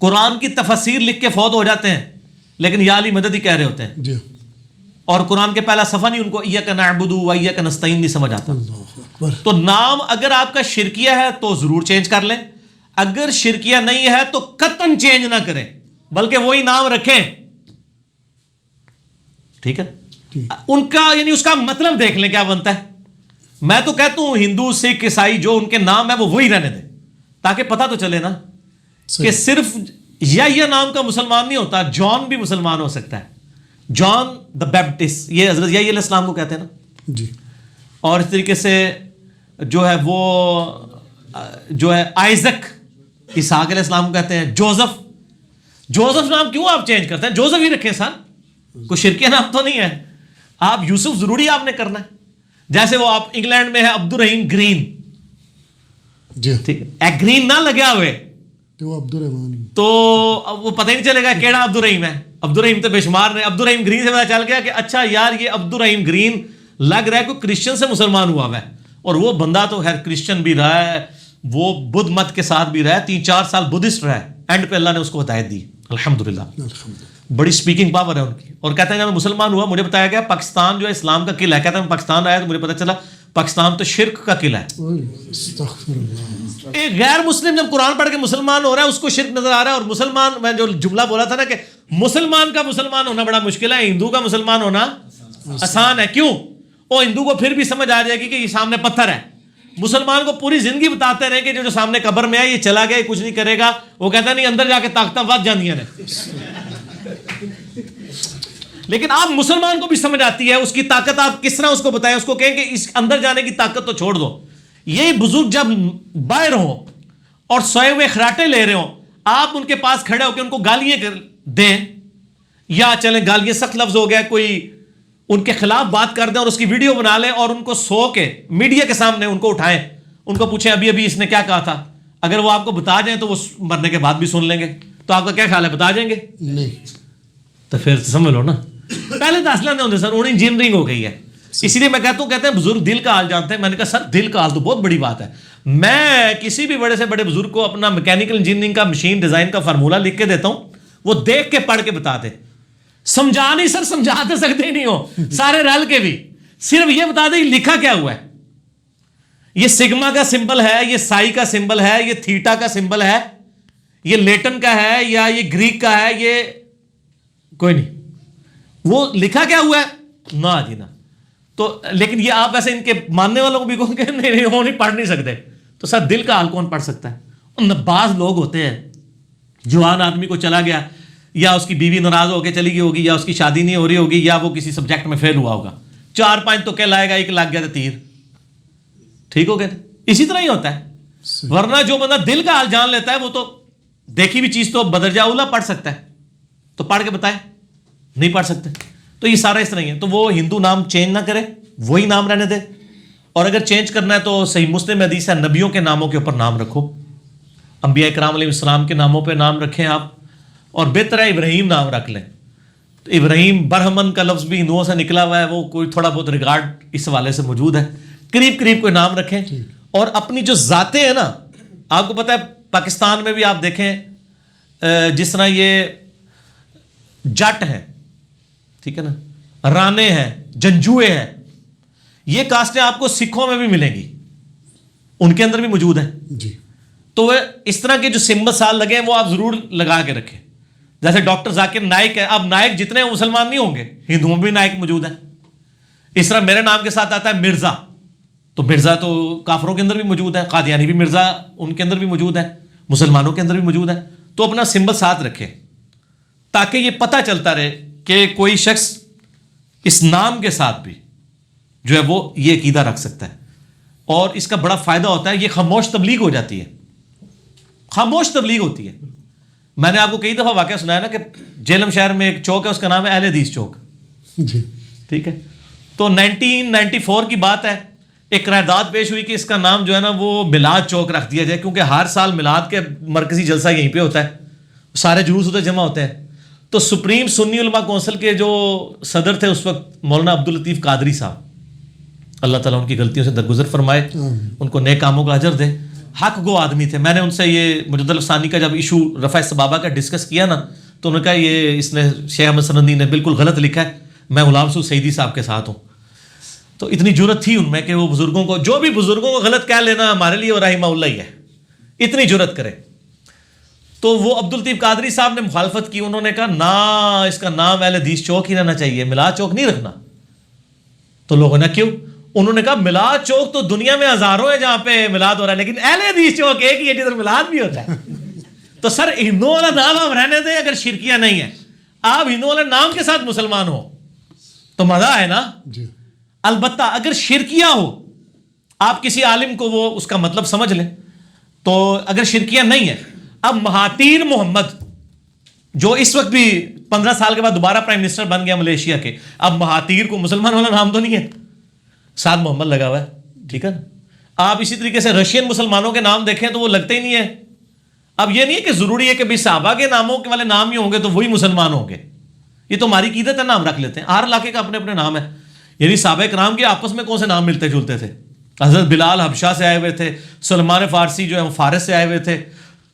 قرآن کی تفسیر لکھ کے فوت ہو جاتے ہیں لیکن یا علی مدد ہی کہہ رہے ہوتے ہیں, جی. اور قرآن کے پہلا صفحہ نہیں ان کو ایاک نعبد و ایاک نستعین نہیں سمجھ آتا. اللہ اکبر. تو نام اگر آپ کا شرکیہ ہے تو ضرور چینج کر لیں, اگر شرکیہ نہیں ہے تو قطعاً چینج نہ کریں بلکہ وہی نام رکھیں. ٹھیک ہے, ان کا یعنی اس کا مطلب دیکھ لیں کیا بنتا ہے. میں تو کہتا ہوں ہندو سکھ عیسائی جو ان کے نام ہے وہ وہی رہنے دیں تاکہ پتہ تو چلے نا کہ صرف یا نام کا مسلمان نہیں ہوتا, جان بھی مسلمان ہو سکتا ہے. جان دا بیپٹسٹ, یہ حضرت یحییٰ علیہ السلام کو کہتے ہیں نا جی. اور اس طریقے سے جو ہے وہ جو ہے آئزک اسحاق علیہ السلام کو کہتے ہیں. جوزف نام کیوں آپ چینج کرتے ہیں؟ جوزف ہی رکھیں سر, کوئی شرکیہ نام تو نہیں ہے. آپ یوسف ضروری آپ نے کرنا ہے. جیسے وہ آپ انگلینڈ میں ہے عبد الرحیم گرین, جی ٹھیک ہے, گرین نہ لگیا ہوئے تو عبد الرحمان تو وہ پتہ ہی نہیں چلے گا کیڑا عبد الرحیم ہے. عبد الرحیم تو بے شمار نے. عبد الرحیم گرین سے پتہ چل گیا کہ اچھا یار یہ عبد الرحیم گرین لگ رہا ہے کوئی کرسچن سے مسلمان ہوا ہے, اور وہ بندہ تو خیر کرسچن بھی رہا ہے, وہ بدھ مت کے ساتھ بھی رہا ہے, 3-4 سال بدھسٹ رہا ہے. اینڈ پہ اللہ نے اس کو ہدایت دی الحمدللہ. بڑی اسپیکنگ پاور ہے ان کی. اور کہتے ہیں جب میں مسلمان ہوا مجھے بتایا گیا پاکستان جو ہے اسلام کا قلعہ ہے. کہتا ہے میں پاکستان آیا تو مجھے پتہ چلا پاکستان تو شرک کا قلعہ ہے. ایک غیر مسلم جب قرآن پڑھ کے مسلمان ہو رہا ہے اس کو شرک نظر آ رہا ہے. اور مسلمان, میں جو جملہ بولا تھا نا کہ مسلمان کا مسلمان ہونا بڑا مشکل ہے, ہندو کا مسلمان ہونا آسان ہے. کیوں؟ وہ ہندو کو پھر بھی سمجھ آ جائے گی کہ یہ سامنے پتھر ہے. مسلمان کو پوری زندگی بتاتے رہے کہ جو سامنے قبر میں ہے یہ چلا گیا, یہ کچھ نہیں کرے گا. وہ کہتا نہیں اندر جا کے طاقتیں ود جاندیاں نے. لیکن آپ مسلمان کو بھی سمجھ آتی ہے اس کی طاقت, آپ کس طرح اس کو بتائیں, اس کو کہیں کہ اس اندر جانے کی طاقت تو چھوڑ دو. یہ بزرگ جب باہر ہوں اور سوئے ہوئے خراٹے لے رہے ہوں, آپ ان کے پاس کھڑے ہو کے ان کو گالیاں دیں, یا چلیں گالیاں سخت لفظ ہو گیا, کوئی ان کے خلاف بات کر دیں اور اس کی ویڈیو بنا لیں اور ان کو سو کے میڈیا کے سامنے ان کو اٹھائیں, ان کو پوچھیں ابھی اس نے کیا کہا تھا. اگر وہ آپ کو بتا جائیں تو وہ مرنے کے بعد بھی سن لیں گے. تو آپ کا کیا خیال ہے, بتا جائیں گے؟ نہیں. تو پھر سمجھ لو نا, پہلے تو اصلا نہیں ہوتے سر, انہیں انجینئرنگ ہو گئی ہے. اسی لیے میں کہتے ہیں بزرگ دل کا حال جانتے ہیں. میں نے کہا سر دل کا حال تو بہت بڑی بات ہے. میں کسی بھی بڑے سے بڑے بزرگ کو اپنا میکینیکل انجینئرنگ کا مشین ڈیزائن کا فارمولہ لکھ کے دیتا ہوں, وہ دیکھ کے پڑھ کے بتا دے. سمجھا نہیں سر, سمجھا تو سکتے ہی نہیں ہو سارے رل کے بھی, صرف یہ بتا دیں لکھا کیا ہوا ہے. یہ سگما کا سمبل ہے, یہ سائی کا سمبل ہے, یہ تھیٹا کا سمبل ہے, یہ لیٹن کا ہے یا یہ گریک کا ہے, یہ کوئی نہیں. وہ لکھا کیا ہوا ہے نہ جی نہ. تو لیکن یہ آپ ایسے ان کے ماننے والوں کو بھی کہو کہ نہیں وہ نہیں پڑھ نہیں سکتے. تو سر دل کا حال کون پڑھ سکتا ہے؟ ان بعض لوگ ہوتے ہیں, جوان آدمی کو چلا گیا, یا اس کی بیوی ناراض ہو کے چلی گئی ہوگی, یا اس کی شادی نہیں ہو رہی ہوگی, یا وہ کسی سبجیکٹ میں فیل ہوا ہوگا, 4-5 تو کہہ لائے گا, ایک لگ گیا تو تیر. ٹھیک ہو گیا. اسی طرح ہی ہوتا ہے. ورنہ جو بندہ دل کا حال جان لیتا ہے وہ تو دیکھی بھی چیز تو بدرجہ اولا پڑھ سکتا ہے. تو پڑھ کے بتائے, نہیں پڑھ سکتے. تو یہ سارا اس طرح ہی ہے. تو وہ ہندو نام چینج نہ کرے, وہی نام رہنے دے. اور اگر چینج کرنا ہے تو صحیح مسلم حدیث ہے, نبیوں کے ناموں کے اوپر نام رکھو, انبیاء کرام علیہ السلام کے ناموں پہ نام رکھیں آپ. اور بہتر ہے ابراہیم نام رکھ لیں. تو ابراہیم برہمن کا لفظ بھی ہندوؤں سے نکلا ہوا ہے, وہ کوئی تھوڑا بہت ریگارڈ اس حوالے سے موجود ہے. قریب کوئی نام رکھیں. اور اپنی جو ذاتیں ہیں نا, آپ کو پتہ ہے پاکستان میں بھی آپ دیکھیں جس طرح یہ جٹ ہیں, ٹھیک ہے نا, رانے ہیں, جنجوئے ہیں, یہ کاسٹیں آپ کو سکھوں میں بھی ملیں گی, ان کے اندر بھی موجود ہیں. جی. تو وہ اس طرح کے جو سمبل سال لگے ہیں وہ آپ ضرور لگا کے رکھیں. جیسے ڈاکٹر ذاکر نائک ہے, اب نائک جتنے ہیں مسلمان نہیں ہوں گے, ہندوؤں میں بھی نائک موجود ہیں. اس طرح میرے نام کے ساتھ آتا ہے مرزا, تو مرزا تو کافروں کے اندر بھی موجود ہے, قادیانی بھی مرزا ان کے اندر بھی موجود ہے, مسلمانوں کے اندر بھی موجود ہے. تو اپنا سمبل ساتھ رکھیں تاکہ یہ پتہ چلتا رہے کہ کوئی شخص اس نام کے ساتھ بھی جو ہے وہ یہ عقیدہ رکھ سکتا ہے. اور اس کا بڑا فائدہ ہوتا ہے, یہ خاموش تبلیغ ہو جاتی ہے, خاموش تبلیغ ہوتی ہے. میں نے آپ کو کئی دفعہ واقعہ سنایا نا کہ جہلم شہر میں ایک چوک ہے, اس کا نام ہے اہل حدیث چوک. جی. ٹھیک ہے. تو 1994 کی بات ہے, ایک قرارداد پیش ہوئی کہ اس کا نام جو ہے نا وہ میلاد چوک رکھ دیا جائے, کیونکہ ہر سال میلاد کے مرکزی جلسہ یہیں پہ ہوتا ہے, سارے جلوس ادھر جمع ہوتے ہیں. تو سپریم سنی علماء کونسل کے جو صدر تھے اس وقت مولانا عبداللطیف قادری صاحب، اللہ تعالیٰ ان کی غلطیوں سے درگزر فرمائے، ان کو نیک کاموں کا اجر دے، حق گو آدمی تھے. میں نے ان سے یہ مجدد ثانی کا جب ایشو رفع صبابہ کا ڈسکس کیا نا، تو انہوں نے کہا یہ اس نے شیخ احمد سندی نے بالکل غلط لکھا ہے، میں غلام سعود سعیدی صاحب کے ساتھ ہوں. تو اتنی جرت تھی ان میں کہ وہ بزرگوں کو، جو بھی بزرگوں کو غلط کہہ لینا ہمارے لیے رحمہ اللہ ہی ہے، اتنی جرت کرے. تو وہ عبداللطیف قادری صاحب نے مخالفت کی، انہوں نے کہا نا اس کا نام اہل حدیث چوک ہی رہنا چاہیے، میلاد چوک نہیں رکھنا. تو لوگوں نے کیوں؟ انہوں نے کہا میلاد چوک تو دنیا میں ہزاروں ہیں جہاں پہ میلاد ہو رہا ہے، لیکن اہل حدیث چوک ایک ہی ہے جدھر میلاد بھی ہوتا ہے. تو سر ہندوؤں والا نام آپ رہنے دیں اگر شرکیہ نہیں ہے، آپ ہندوؤں والے نام کے ساتھ مسلمان ہو تو مزہ ہے نا. البتہ اگر شرکیہ ہو، آپ کسی عالم کو وہ اس کا مطلب سمجھ لیں. تو اگر شرکیہ نہیں ہے، اب مہاتیر محمد جو اس وقت بھی 15 سال کے بعد دوبارہ پرائم منسٹر بن گیا ملیشیا کے، اب مہاتیر کو مسلمان والا نام تو نہیں ہے، ساتھ محمد لگا ہوا ہے، ٹھیک ہے نا. آپ اسی طریقے سے رشین مسلمانوں کے نام دیکھیں تو وہ لگتے ہی نہیں ہے. اب یہ نہیں ہے کہ ضروری ہے کہ بھی صحابہ کے ناموں کے والے نام ہی ہوں گے تو وہی مسلمان ہوں گے، یہ تو ہماری عقیدت ہے، نام رکھ لیتے ہیں، ہر علاقے کا اپنے اپنے نام ہے. یعنی صحابہ کرام کے آپس میں کون سے نام ملتے جلتے تھے؟ حضرت بلال حبشہ سے آئے ہوئے تھے، سلمان فارسی جو ہے فارس سے آئے ہوئے تھے،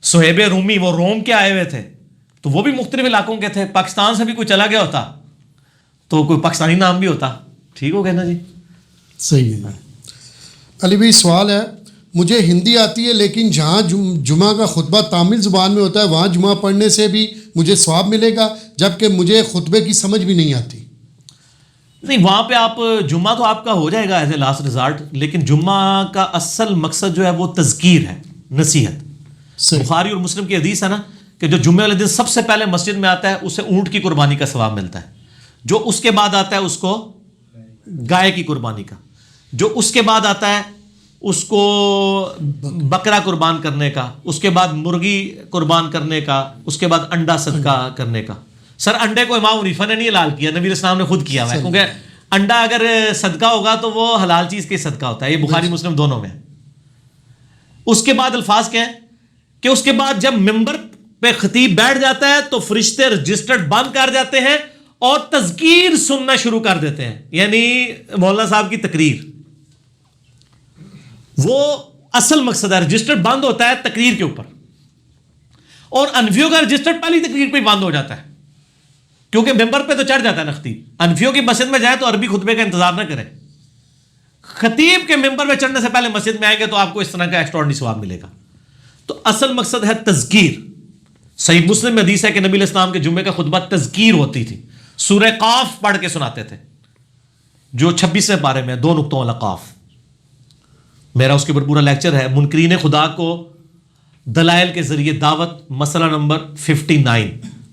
صہیب رومی وہ روم کے آئے ہوئے تھے، تو وہ بھی مختلف علاقوں کے تھے. پاکستان سے بھی کوئی چلا گیا ہوتا تو کوئی پاکستانی نام بھی ہوتا. ٹھیک ہو گیا نا جی؟ صحیح ہے. علی بھائی سوال ہے، مجھے ہندی آتی ہے لیکن جہاں جمعہ کا خطبہ تامل زبان میں ہوتا ہے وہاں جمعہ پڑھنے سے بھی مجھے ثواب ملے گا، جبکہ مجھے خطبے کی سمجھ بھی نہیں آتی. نہیں، وہاں پہ آپ جمعہ تو آپ کا ہو جائے گا ایز اے لاسٹ ریزارٹ، لیکن جمعہ کا اصل مقصد جو ہے وہ تذکیر ہے، نصیحت. بخاری اور مسلم کی حدیث ہے نا کہ جو جمعے والے دن سب سے پہلے مسجد میں آتا ہے اسے اونٹ کی قربانی کا ثواب ملتا ہے، جو اس کے بعد آتا ہے اس کو گائے کی قربانی کا، جو اس کے بعد آتا ہے اس کو بکرا قربان کرنے کا، اس کے بعد مرغی قربان کرنے کا، اس کے بعد انڈا صدقہ کرنے کا. سر انڈے کو امام حنیفہ نے نہیں حلال کیا، نبی علیہ السلام نے خود کیا ہوا ہے، کیونکہ انڈا اگر صدقہ ہوگا تو وہ حلال چیز کے صدقہ ہوتا ہے. یہ بخاری مسلم دونوں میں. اس کے بعد الفاظ کیا ہے کہ اس کے بعد جب ممبر پہ خطیب بیٹھ جاتا ہے تو فرشتے رجسٹرڈ بند کر جاتے ہیں اور تذکیر سننا شروع کر دیتے ہیں، یعنی مولانا صاحب کی تقریر. وہ اصل مقصد ہے، رجسٹر بند ہوتا ہے تقریر کے اوپر، اور انفیوں کا رجسٹر پہلی تقریر پہ بند ہو جاتا ہے، کیونکہ ممبر پہ تو چڑھ جاتا ہے نا خطیب. انفیوں کی مسجد میں جائے تو عربی خطبے کا انتظار نہ کریں، خطیب کے ممبر پہ چڑھنے سے پہلے مسجد میں آئیں گے تو آپ کو اس طرح کا ایکسٹراڈنری ثواب ملے گا. تو اصل مقصد ہے تذکیر. صحیح مسلم میں حدیث ہے کہ نبی علیہ السلام کے جمعے کا خطبہ تذکیر ہوتی تھی، سورہ قاف پڑھ کے سناتے تھے، جو 26ویں پارے میں 2 نقطوں والا قاف. میرا اس کے اوپر پورا لیکچر ہے، منکرین خدا کو دلائل کے ذریعے دعوت، مسئلہ نمبر 59،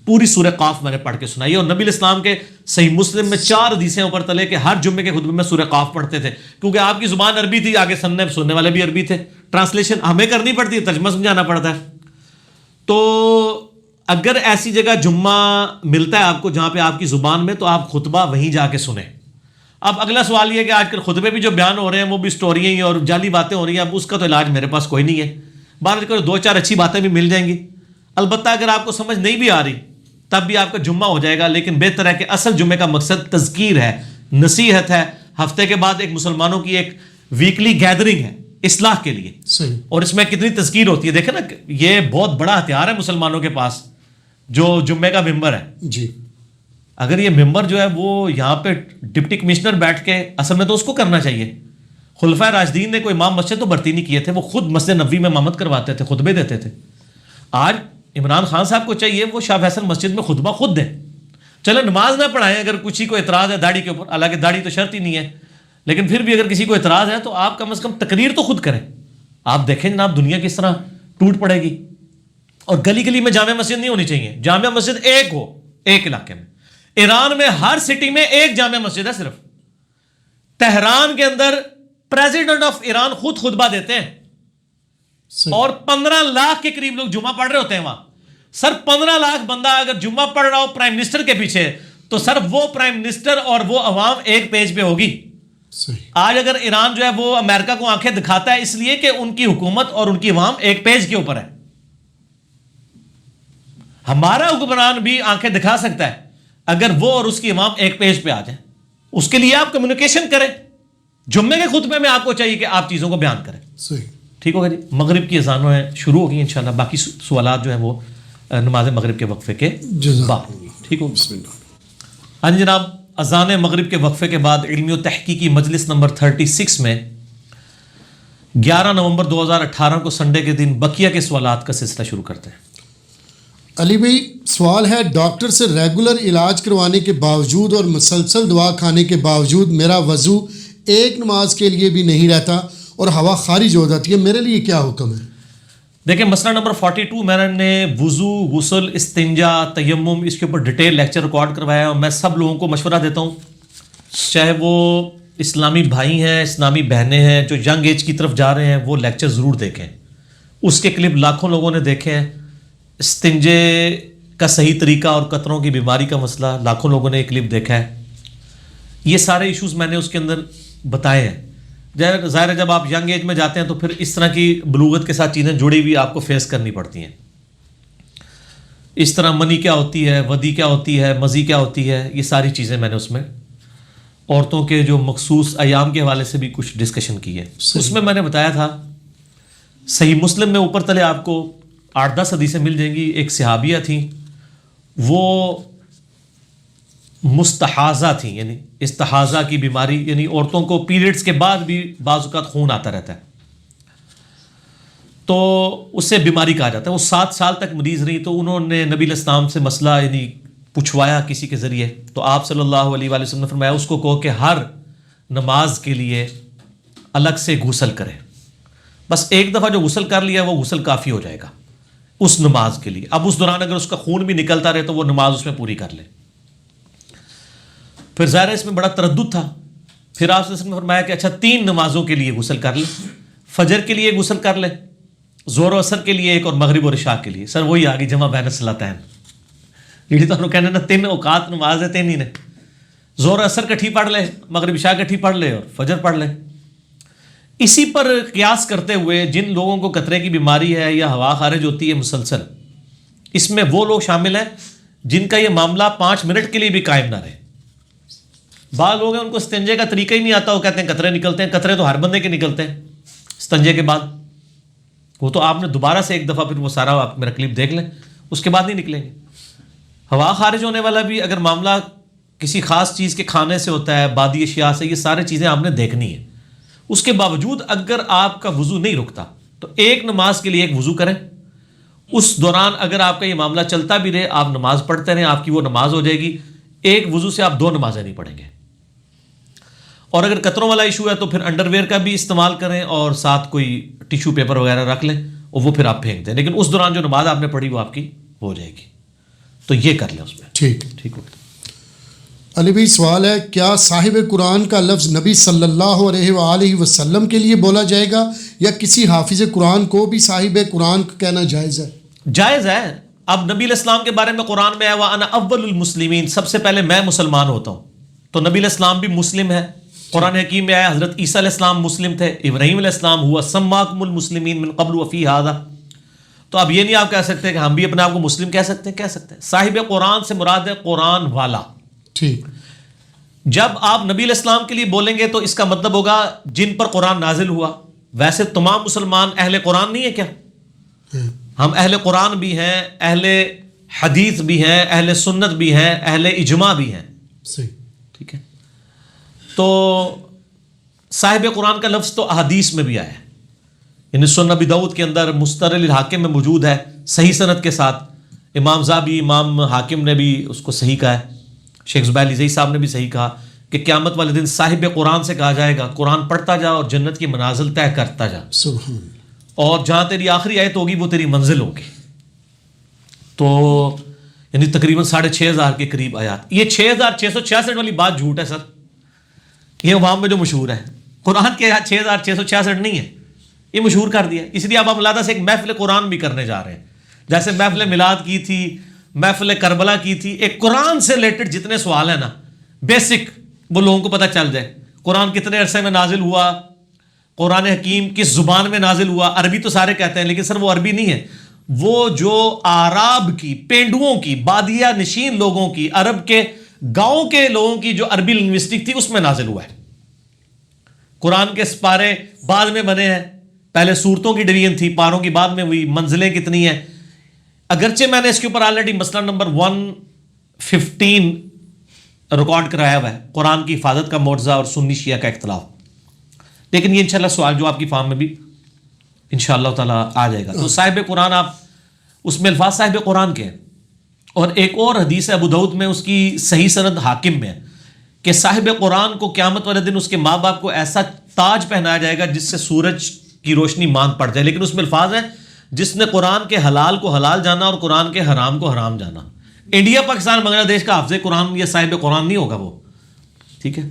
پوری سورہ قاف میں نے پڑھ کے سنائی. اور نبی علیہ السلام کے صحیح مسلم میں 4 حدیثیں اوپر تلے کہ ہر جمعے کے خطبے میں سورہ قاف پڑھتے تھے، کیونکہ آپ کی زبان عربی تھی، آگے سننے والے بھی عربی تھے، ٹرانسلیشن ہمیں کرنی پڑتی ہے، ترجمہ سمجھانا پڑتا ہے. تو اگر ایسی جگہ جمعہ ملتا ہے آپ کو جہاں پہ آپ کی زبان میں، تو آپ خطبہ وہیں جا کے سنیں. اب اگلا سوال یہ ہے کہ آج کل خطبے بھی جو بیان ہو رہے ہیں وہ بھی سٹوریاں ہی اور جعلی باتیں ہو رہی ہیں. اب اس کا تو علاج میرے پاس کوئی نہیں ہے، بعد میں 2-4 اچھی باتیں بھی مل جائیں گی. البتہ اگر آپ کو سمجھ نہیں بھی آ رہی تب بھی آپ کا جمعہ ہو جائے گا، لیکن بہتر ہے کہ اصل جمعے کا مقصد تذکیر ہے، نصیحت ہے. ہفتے کے بعد ایک مسلمانوں کی ایک ویکلی گیدرنگ ہے اصلاح کے لیے، اور اس میں کتنی تذکیر ہوتی ہے. دیکھیں نا، یہ بہت بڑا ہتھیار ہے مسلمانوں کے پاس جو جمعے کا ممبر ہے جی. اگر یہ ممبر جو ہے وہ یہاں پہ ڈپٹی کمشنر بیٹھ کے، اصل میں تو اس کو کرنا چاہیے. خلفائے راشدین نے کوئی امام مسجد تو بھرتی نہیں کیے تھے، وہ خود مسجد نبوی میں امامت کرواتے تھے، خطبے دیتے تھے. آج عمران خان صاحب کو چاہیے وہ شاہ فیصل مسجد میں خطبہ خود دیں. چلے نماز نہ پڑھائیں اگر کسی کو اعتراض ہے داڑھی کے اوپر، حالانکہ داڑھی تو شرط ہی نہیں ہے، لیکن پھر بھی اگر کسی کو اعتراض ہے تو آپ کم از کم تقریر تو خود کریں. آپ دیکھیں جناب دنیا کس طرح ٹوٹ پڑے گی. اور گلی گلی میں جامع مسجد نہیں ہونی چاہیے، جامع مسجد ایک ہو ایک علاقے میں. ایران میں ہر سٹی میں ایک جامع مسجد ہے صرف. تہران کے اندر پریزیڈنٹ آف ایران خود خطبہ دیتے ہیں، اور 15 لاکھ کے قریب لوگ جمعہ پڑھ رہے ہوتے ہیں وہاں. سر 15 لاکھ بندہ اگر جمعہ پڑھ رہا ہو پرائم منسٹر کے پیچھے، تو سر وہ پرائم منسٹر اور وہ عوام ایک پیج پہ ہوگی. آج اگر ایران جو ہے وہ امریکہ کو آنکھیں دکھاتا ہے اس لیے کہ ان کی حکومت اور ان کی عوام ایک پیج کے اوپر ہے. ہمارا حکمران بھی آنکھیں دکھا سکتا ہے اگر وہ اور اس کی امام ایک پیج پہ آ جائیں. اس کے لیے آپ کمیونیکیشن کریں. جمعے کے خطبے میں آپ کو چاہیے کہ آپ چیزوں کو بیان کریں. صحیح. ٹھیک ہوگا جی. مغرب کی اذانوں ہیں شروع ہوگی انشاءاللہ. باقی سوالات جو ہیں وہ نماز مغرب کے وقفے کے بعد. ٹھیک ہو. بسم اللہ. ہاں جی جناب, اذان مغرب کے وقفے کے بعد علمی و تحقیقی مجلس نمبر 36 میں 11 نومبر 2018 کو سنڈے کے دن بقیہ کے سوالات کا سلسلہ شروع کرتے ہیں. علی بھائی سوال ہے, ڈاکٹر سے ریگولر علاج کروانے کے باوجود اور مسلسل دوا کھانے کے باوجود میرا وضو ایک نماز کے لیے بھی نہیں رہتا اور ہوا خارج ہو جاتی ہے, میرے لیے کیا حکم ہے؟ دیکھیں مسئلہ نمبر 42 میں نے وضو, غسل, استنجا, تیمم اس کے اوپر ڈیٹیل لیکچر ریکارڈ کروایا ہے, اور میں سب لوگوں کو مشورہ دیتا ہوں چاہے وہ اسلامی بھائی ہیں, اسلامی بہنیں ہیں, جو ینگ ایج کی طرف جا رہے ہیں وہ لیکچر ضرور دیکھیں. اس کے کلپ لاکھوں لوگوں نے دیکھے ہیں. استنجے کا صحیح طریقہ اور قطروں کی بیماری کا مسئلہ لاکھوں لوگوں نے یہ کلپ دیکھا ہے. یہ سارے ایشوز میں نے اس کے اندر بتائے ہیں. ظاہر ہے جب آپ ینگ ایج میں جاتے ہیں تو پھر اس طرح کی بلوغت کے ساتھ چیزیں جڑی ہوئی آپ کو فیس کرنی پڑتی ہیں. اس طرح منی کیا ہوتی ہے, ودی کیا ہوتی ہے, مزی کیا ہوتی ہے, یہ ساری چیزیں میں نے اس میں عورتوں کے جو مخصوص ایام کے حوالے سے بھی کچھ ڈسکشن کی ہے. اس میں نے بتایا تھا صحیح مسلم میں اوپر تلے آپ کو 8-10 حدیثیں مل جائیں گی. ایک صحابیہ تھیں, وہ مستحاضہ تھیں, یعنی استحاضہ کی بیماری, یعنی عورتوں کو پیریڈز کے بعد بھی بعض اوقات خون آتا رہتا ہے, تو اس سے بیماری کہا جاتا ہے. وہ 7 سال تک مریض رہی, تو انہوں نے نبی علیہ السلام سے مسئلہ یعنی پوچھوایا کسی کے ذریعے, تو آپ صلی اللہ علیہ وآلہ وسلم نے فرمایا اس کو کہو کہ ہر نماز کے لیے الگ سے غسل کرے. بس ایک دفعہ جو غسل کر لیا وہ غسل کافی ہو جائے گا اس نماز کے لیے. اب اس دوران اگر اس کا خون بھی نکلتا رہے تو وہ نماز اس میں پوری کر لے. پھر ظاہر اس میں بڑا تردد تھا. پھر آپ نے فرمایا کہ اچھا 3 نمازوں کے لیے غسل کر لے, فجر کے لیے غسل کر لے, زور و اثر کے لیے ایک, اور مغرب اور عشاء کے لیے. سر وہی آگی جمع بین الصلاتین, یہ تو کہنے نا 3 اوقات نماز ہے 3 ہی نے, زور و اثر کٹھی پڑھ لے, مغرب عشاء کٹھی پڑھ لے, اور فجر پڑھ لے. اسی پر قیاس کرتے ہوئے جن لوگوں کو قطرے کی بیماری ہے یا ہوا خارج ہوتی ہے مسلسل, اس میں وہ لوگ شامل ہیں جن کا یہ معاملہ 5 منٹ کے لیے بھی قائم نہ رہے. بعض لوگ ہیں ان کو استنجے کا طریقہ ہی نہیں آتا, وہ کہتے ہیں قطرے نکلتے ہیں. قطرے تو ہر بندے کے نکلتے ہیں استنجے کے بعد, وہ تو آپ نے دوبارہ سے ایک دفعہ پھر وہ سارا آپ میرا کلپ دیکھ لیں, اس کے بعد نہیں نکلیں گے. ہوا خارج ہونے والا بھی اگر معاملہ کسی خاص چیز کے کھانے سے ہوتا ہے, بادی اشیاء سے, یہ سارے چیزیں آپ نے دیکھنی ہے. اس کے باوجود اگر آپ کا وضو نہیں رکتا تو ایک نماز کے لیے ایک وضو کریں. اس دوران اگر آپ کا یہ معاملہ چلتا بھی رہے, آپ نماز پڑھتے رہیں, آپ کی وہ نماز ہو جائے گی. ایک وضو سے آپ 2 نمازیں نہیں پڑھیں گے. اور اگر قطروں والا ایشو ہے تو پھر انڈر ویئر کا بھی استعمال کریں, اور ساتھ کوئی ٹیشو پیپر وغیرہ رکھ لیں, اور وہ پھر آپ پھینک دیں. لیکن اس دوران جو نماز آپ نے پڑھی وہ آپ کی ہو جائے گی. تو یہ کر لیں اس میں. ٹھیک ہو. علی بھائی سوال ہے, کیا صاحب قرآن کا لفظ نبی صلی اللہ علیہ وآلہ وسلم کے لیے بولا جائے گا, یا کسی حافظ قرآن کو بھی صاحب قرآن کہنا جائز ہے؟ جائز ہے. اب نبی علیہ السلام کے بارے میں قرآن میں آیا وَأَنَا أَوَّلُ الْمُسْلِمِينَ, سب سے پہلے میں مسلمان ہوتا ہوں. تو نبی علیہ السلام بھی مسلم ہے. قرآن حکیم میں آیا حضرت عیسیٰ علیہ السلام مسلم تھے, ابراہیم علیہ السلام ہوا سماکم المسلمین من قبل وفی ہذا. تو اب یہ نہیں آپ کہہ سکتے کہ ہم بھی اپنے آپ کو مسلم کہہ سکتے ہیں. صاحب قرآن سے مراد ہے قرآن والا. ٹھیک. جب آپ نبی علیہ السلام کے لیے بولیں گے تو اس کا مطلب ہوگا جن پر قرآن نازل ہوا. ویسے تمام مسلمان اہل قرآن نہیں ہے کیا؟ ہم اہل قرآن بھی ہیں, اہل حدیث بھی ہیں, اہل سنت بھی ہیں, اہل اجماع بھی ہیں. صحیح. ٹھیک ہے. تو صاحب قرآن کا لفظ تو احادیث میں بھی آیا ہے, یعنی سنن ابی داؤد کے اندر مستدرک الحاکم میں موجود ہے صحیح سند کے ساتھ. امام زابی, امام حاکم نے بھی اس کو صحیح کہا ہے. شیخ زبیر علی صاحب نے بھی صحیح کہا کہ قیامت والے دن صاحب قرآن سے کہا جائے گا قرآن پڑھتا جا اور جنت کی منازل طے کرتا جا, سبحان اللہ, اور جہاں تیری آخری آیت ہوگی وہ تیری منزل ہوگی. تو یعنی تقریباً 6,500 کے قریب آیات. یہ 6,666 والی بات جھوٹ ہے سر, یہ عوام میں جو مشہور ہے. قرآن کے 6,666 نہیں ہے, یہ مشہور کر دیا. اس لیے اب ہم علیحدہ سے ایک محفل قرآن بھی کرنے جا رہے ہیں, جیسے محفل میلاد کی تھی, محفل کربلا کی تھی. ایک قرآن سے ریلیٹڈ جتنے سوال ہیں نا بیسک, وہ لوگوں کو پتہ چل جائے. قرآن کتنے عرصے میں نازل ہوا, قرآن حکیم کس زبان میں نازل ہوا. عربی تو سارے کہتے ہیں لیکن سر وہ عربی نہیں ہے, وہ جو آراب کی، پینڈوؤں کی، بادیہ نشین لوگوں کی، عرب کے گاؤں کے لوگوں کی جو عربی لنگوسٹک تھی اس میں نازل ہوا ہے. قرآن کے سپارے بعد میں بنے ہیں، پہلے سورتوں کی ڈویژن تھی، پاروں کی بعد میں ہوئی، منزلیں کتنی ہیں. اگرچہ میں نے اس کے اوپر آلریڈی مسئلہ نمبر 115 ریکارڈ کرایا ہوا ہے، قرآن کی حفاظت کا معجزہ اور سنی شیعہ کا اختلاف، لیکن یہ انشاءاللہ سوال جو آپ کی فارم میں بھی انشاءاللہ تعالیٰ آ جائے گا. تو صاحب قرآن، آپ اس میں الفاظ صاحب قرآن کے ہیں، اور ایک اور حدیث ہے ابو داؤد میں، اس کی صحیح سند حاکم میں ہے کہ صاحب قرآن کو قیامت والے دن اس کے ماں باپ کو ایسا تاج پہنایا جائے گا جس سے سورج کی روشنی ماند پڑ جائے. لیکن اس میں الفاظ ہیں جس نے قرآن کے حلال کو حلال جانا اور قرآن کے حرام کو حرام جانا. انڈیا پاکستان بنگلہ دیش کا حافظ قرآن یا صاحب قرآن نہیں ہوگا وہ. ٹھیک ہے،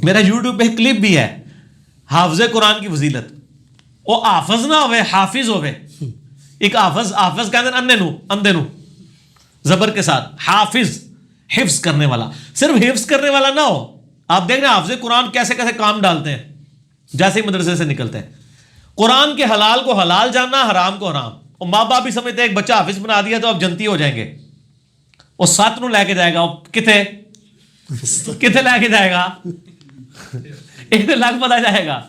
میرا یوٹیوب پہ کلپ بھی ہے حافظ قرآن کی فضیلت. وہ حافظ نہ ہوئے، حافظ ہوئے. ایک حافظ کہتے ہیں اندھے نو زبر کے ساتھ، حافظ حفظ کرنے والا. صرف حفظ کرنے والا نہ ہو. آپ دیکھ رہے ہیں حافظ قرآن کیسے کیسے کام ڈالتے ہیں جیسے ہی مدرسے سے نکلتے ہیں. قرآن کے حلال کو حلال جاننا، حرام کو حرام. اور ماں باپ بھی سمجھتے ہیں ایک بچہ حافظ بنا دیا تو اب جنتی ہو جائیں گے. وہ سات نو لے کے جائے گا، کتنے لے کے جائے گا، 1 لاکھ پتا جائے گا.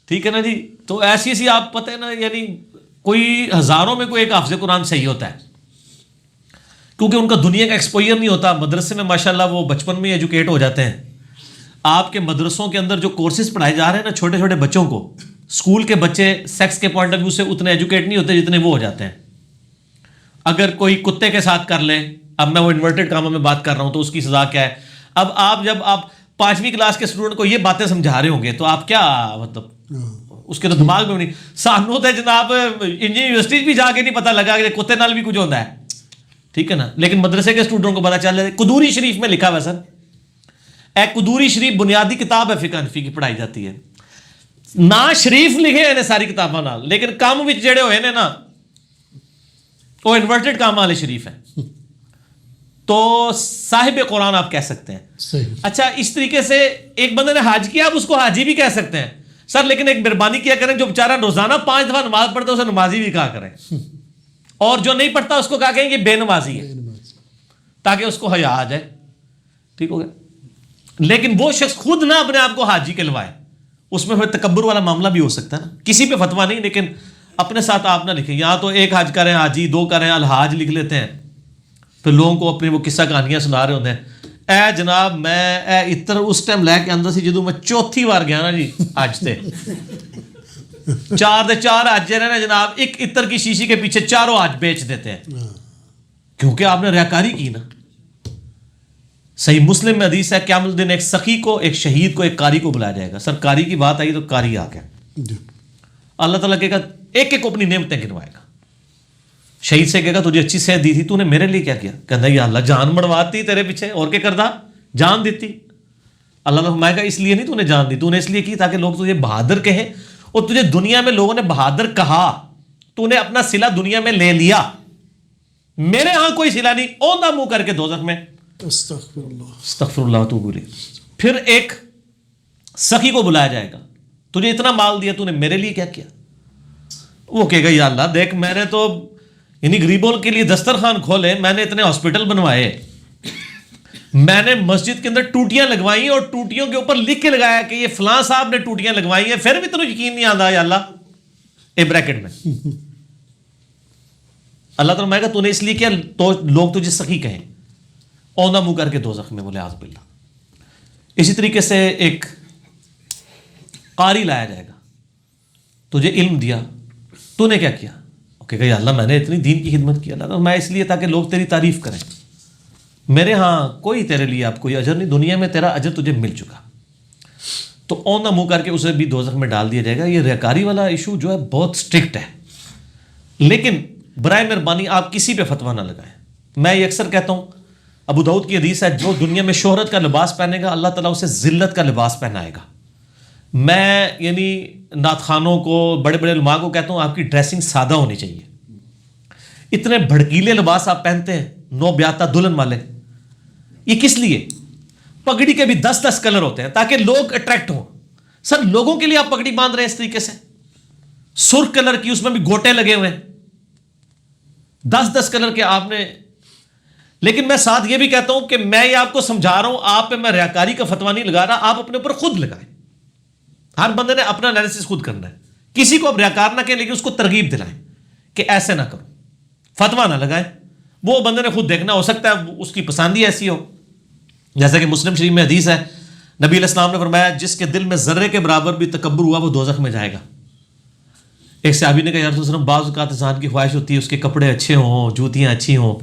ٹھیک ہے نا جی. تو ایسی ایسی آپ پتہ ہے نا، یعنی کوئی ہزاروں میں کوئی ایک حافظ قرآن صحیح ہوتا ہے، کیونکہ ان کا دنیا کا ایکسپوئر نہیں ہوتا. مدرسے میں ماشاءاللہ وہ بچپن میں ایجوکیٹ ہو جاتے ہیں. آپ کے مدرسوں کے اندر جو کورسز پڑھائے جا رہے ہیں نا چھوٹے چھوٹے بچوں کو، اسکول کے بچے سیکس کے پوائنٹ آف ویو سے اتنے ایجوکیٹ نہیں ہوتے جتنے وہ ہو جاتے ہیں. اگر کوئی کتے کے ساتھ کر لے، اب میں وہ انورٹڈ کاموں میں بات کر رہا ہوں، تو اس کی سزا کیا ہے. اب جب آپ 5ویں کلاس کے اسٹوڈنٹ کو یہ باتیں سمجھا رہے ہوں گے تو آپ کیا مطلب اس کے تو دماغ میں نہیں. سانو تو جناب یونیورسٹی بھی جا کے نہیں پتہ لگا کہ کتے نال بھی کچھ ہوتا ہے. ٹھیک ہے نا. لیکن مدرسے کے اسٹوڈنٹ کو پتا چل جائے. قدوری شریف میں لکھا ہوا سر، ایک قدوری شریف بنیادی کتاب ہے فقہ حنفی کی، پڑھائی جاتی ہے. نا شریف لکھے ہیں ساری کتاباں نال، لیکن کام وچ جڑے ہوئے نے نا وہ انورٹڈ کام والے شریف ہیں. تو صاحب قرآن آپ کہہ سکتے ہیں. اچھا، اس طریقے سے ایک بندے نے حج کیا، آپ اس کو حاجی بھی کہہ سکتے ہیں سر. لیکن ایک مہربانی کیا کریں، جو بیچارہ روزانہ 5 دفعہ نماز پڑھتا ہے اسے نمازی بھی کہا کریں، اور جو نہیں پڑھتا اس کو کہا کہیں کہ بے نمازی ہے، تاکہ اس کو حیا آ جائے. ٹھیک ہو گیا. لیکن وہ شخص خود نہ اپنے آپ کو حاجی کہلوائے، اس میں پھر تکبر والا معاملہ بھی ہو سکتا ہے نا. کسی پہ فتویٰ نہیں، لیکن اپنے ساتھ آپ نہ لکھیں. یہاں تو ایک حج کریں حاجی، 2 کریں الحاج لکھ لیتے ہیں، پھر لوگوں کو اپنی وہ قصہ کہانیاں سنا رہے ہوتے ہیں. اے جناب میں اتر اس ٹائم لے کے اندر سی جدوں میں 4تھی بار گیا نا جی حج تے 4 دے 4 حج رہے نا جناب. ایک اتر کی شیشی کے پیچھے 4 حج بیچ دیتے ہیں، کیونکہ آپ نے ریاکاری کی نا. صحیح مسلم میں حدیث ہے قیامت الدین ایک سخی کو، ایک شہید کو، ایک قاری کو بلایا جائے گا. سر قاری کی بات آئی تو قاری آ گیا. اللہ تعالیٰ کہے گا ایک ایک کو اپنی نعمتیں گنوائے گا. شہید سے کہے گا تجھے اچھی صحت دی تھی، تو نے میرے لیے کیا کیا؟ کہتا یا اللہ جان مڑواتی تیرے پیچھے، اور کیا کرتا؟ جان دیتی. اللہ تعالیٰ فرمائے گا اس لیے نہیں تو نے جان دی، تو نے اس لیے کی تاکہ لوگ تجھے بہادر کہیں. اور تجھے دنیا میں لوگوں نے بہادر کہا، تو نے اپنا صلہ دنیا میں لے لیا. میرے ہاں کوئی صلہ نہیں، اوندھا منہ کر کے دوزخ میں استغفر اللہ واتوب الیہ. پھر ایک سخی کو بلایا جائے گا، تجھے اتنا مال دیا، تو نے میرے لیے کیا کیا؟ وہ کہے گا یا اللہ دیکھ میں نے تو یعنی غریبوں کے لیے دسترخوان کھولے، میں نے اتنے ہاسپٹل بنوائے، میں نے مسجد کے اندر ٹوٹیاں لگوائی اور ٹوٹیوں کے اوپر لکھ کے لگایا کہ یہ فلاں صاحب نے ٹوٹیاں لگوائی ہیں، پھر بھی تجھے یقین نہیں آتا یا اللہ. اے بریکٹ میں اللہ تعالیٰ فرمائے گا تو نے اس لیے کیا تو لوگ تجھے سخی کہیں، اوندھا منہ کر کے دوزخ میں، والعیاذ باللہ. اسی طریقے سے ایک قاری لایا جائے گا، تجھے علم دیا، تو نے کیا کیا؟ کہ یا اللہ میں نے اتنی دین کی خدمت کی، اللہ میں اس لیے تاکہ لوگ تیری تعریف کریں. میرے ہاں کوئی تیرے لیے آپ کوئی اجر نہیں، دنیا میں تیرا اجر تجھے مل چکا. تو اوندھا منہ کر کے اسے بھی دوزخ میں ڈال دیا جائے گا. یہ ریاکاری والا ایشو جو ہے بہت اسٹرکٹ ہے، لیکن برائے مہربانی آپ کسی پہ فتویٰ نہ لگائیں. میں یہ اکثر کہتا ہوں، ابو داؤد کی حدیث ہے جو دنیا میں شہرت کا لباس پہنے گا اللہ تعالیٰ اسے ذلت کا لباس پہنائے گا. میں یعنی نعت خوانوں کو، بڑے بڑے علماء کو کہتا ہوں آپ کی ڈریسنگ سادہ ہونی چاہیے. اتنے بھڑکیلے لباس آپ پہنتے ہیں، نو بیاتہ دلہن والے، یہ کس لیے؟ پگڑی کے بھی 10 کلر ہوتے ہیں تاکہ لوگ اٹریکٹ ہوں. سر لوگوں کے لیے آپ پگڑی باندھ رہے ہیں اس طریقے سے، سرخ کلر کی، اس میں بھی گوٹے لگے ہوئے ہیں. 10 کلر کے آپ نے. لیکن میں ساتھ یہ بھی کہتا ہوں کہ میں یہ آپ کو سمجھا رہا ہوں, آپ پہ میں ریاکاری کا فتویٰ نہیں لگا رہا, آپ اپنے اوپر خود لگائیں. ہر بندے نے اپنا انالیسس خود کرنا ہے. کسی کو اب ریاکار نہ کہیں, لیکن اس کو ترغیب دلائیں کہ ایسے نہ کرو, فتویٰ نہ لگائیں. وہ بندے نے خود دیکھنا, ہو سکتا ہے اس کی پسند ہی ایسی ہو. جیسا کہ مسلم شریف میں حدیث ہے, نبی علیہ السلام نے فرمایا جس کے دل میں ذرے کے برابر بھی تکبر ہوا وہ دوزخ میں جائے گا. ایک صحابی نے کہا یا رسول اللہ, بعض اوقات انسان کی خواہش ہوتی ہے اس کے کپڑے اچھے ہوں, جوتیاں اچھی ہوں,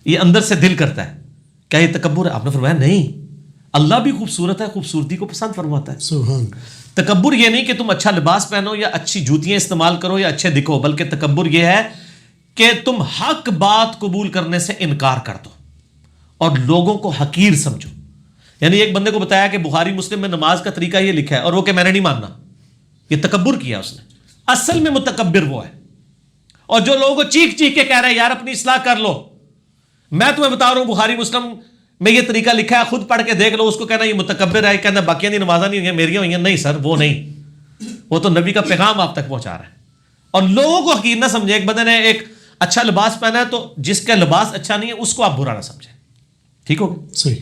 یہ اندر سے دل کرتا ہے, کیا یہ تکبر ہے؟ آپ نے فرمایا نہیں, اللہ بھی خوبصورت ہے, خوبصورتی کو پسند فرماتا ہے. سبحان. تکبر یہ نہیں کہ تم اچھا لباس پہنو یا اچھی جوتیاں استعمال کرو یا اچھے دکھو, بلکہ تکبر یہ ہے کہ تم حق بات قبول کرنے سے انکار کر دو اور لوگوں کو حقیر سمجھو. یعنی ایک بندے کو بتایا کہ بخاری مسلم میں نماز کا طریقہ یہ لکھا ہے, اور وہ کہ میں نے نہیں ماننا, یہ تکبر کیا اس نے. اصل میں متکبر وہ ہے, اور جو لوگوں کو چیخ چیخ کے کہہ رہے ہیں یار اپنی اصلاح کر لو. میں تمہیں بتا رہا ہوں بخاری مسلم میں یہ طریقہ لکھا ہے, خود پڑھ کے دیکھ لو. اس کو کہنا یہ متکبر ہے, کہنا باقیاں نہیں نمازاں نہیں ہوئی ہیں, میریاں ہوئی ہیں. نہیں سر, وہ نہیں, وہ تو نبی کا پیغام آپ تک پہنچا رہا ہے. اور لوگوں کو حقیر نہ سمجھے. ایک بندے نے ایک اچھا لباس پہنا ہے تو جس کا لباس اچھا نہیں ہے اس کو آپ برا نہ سمجھیں. ٹھیک ہو گیا؟ صحیح.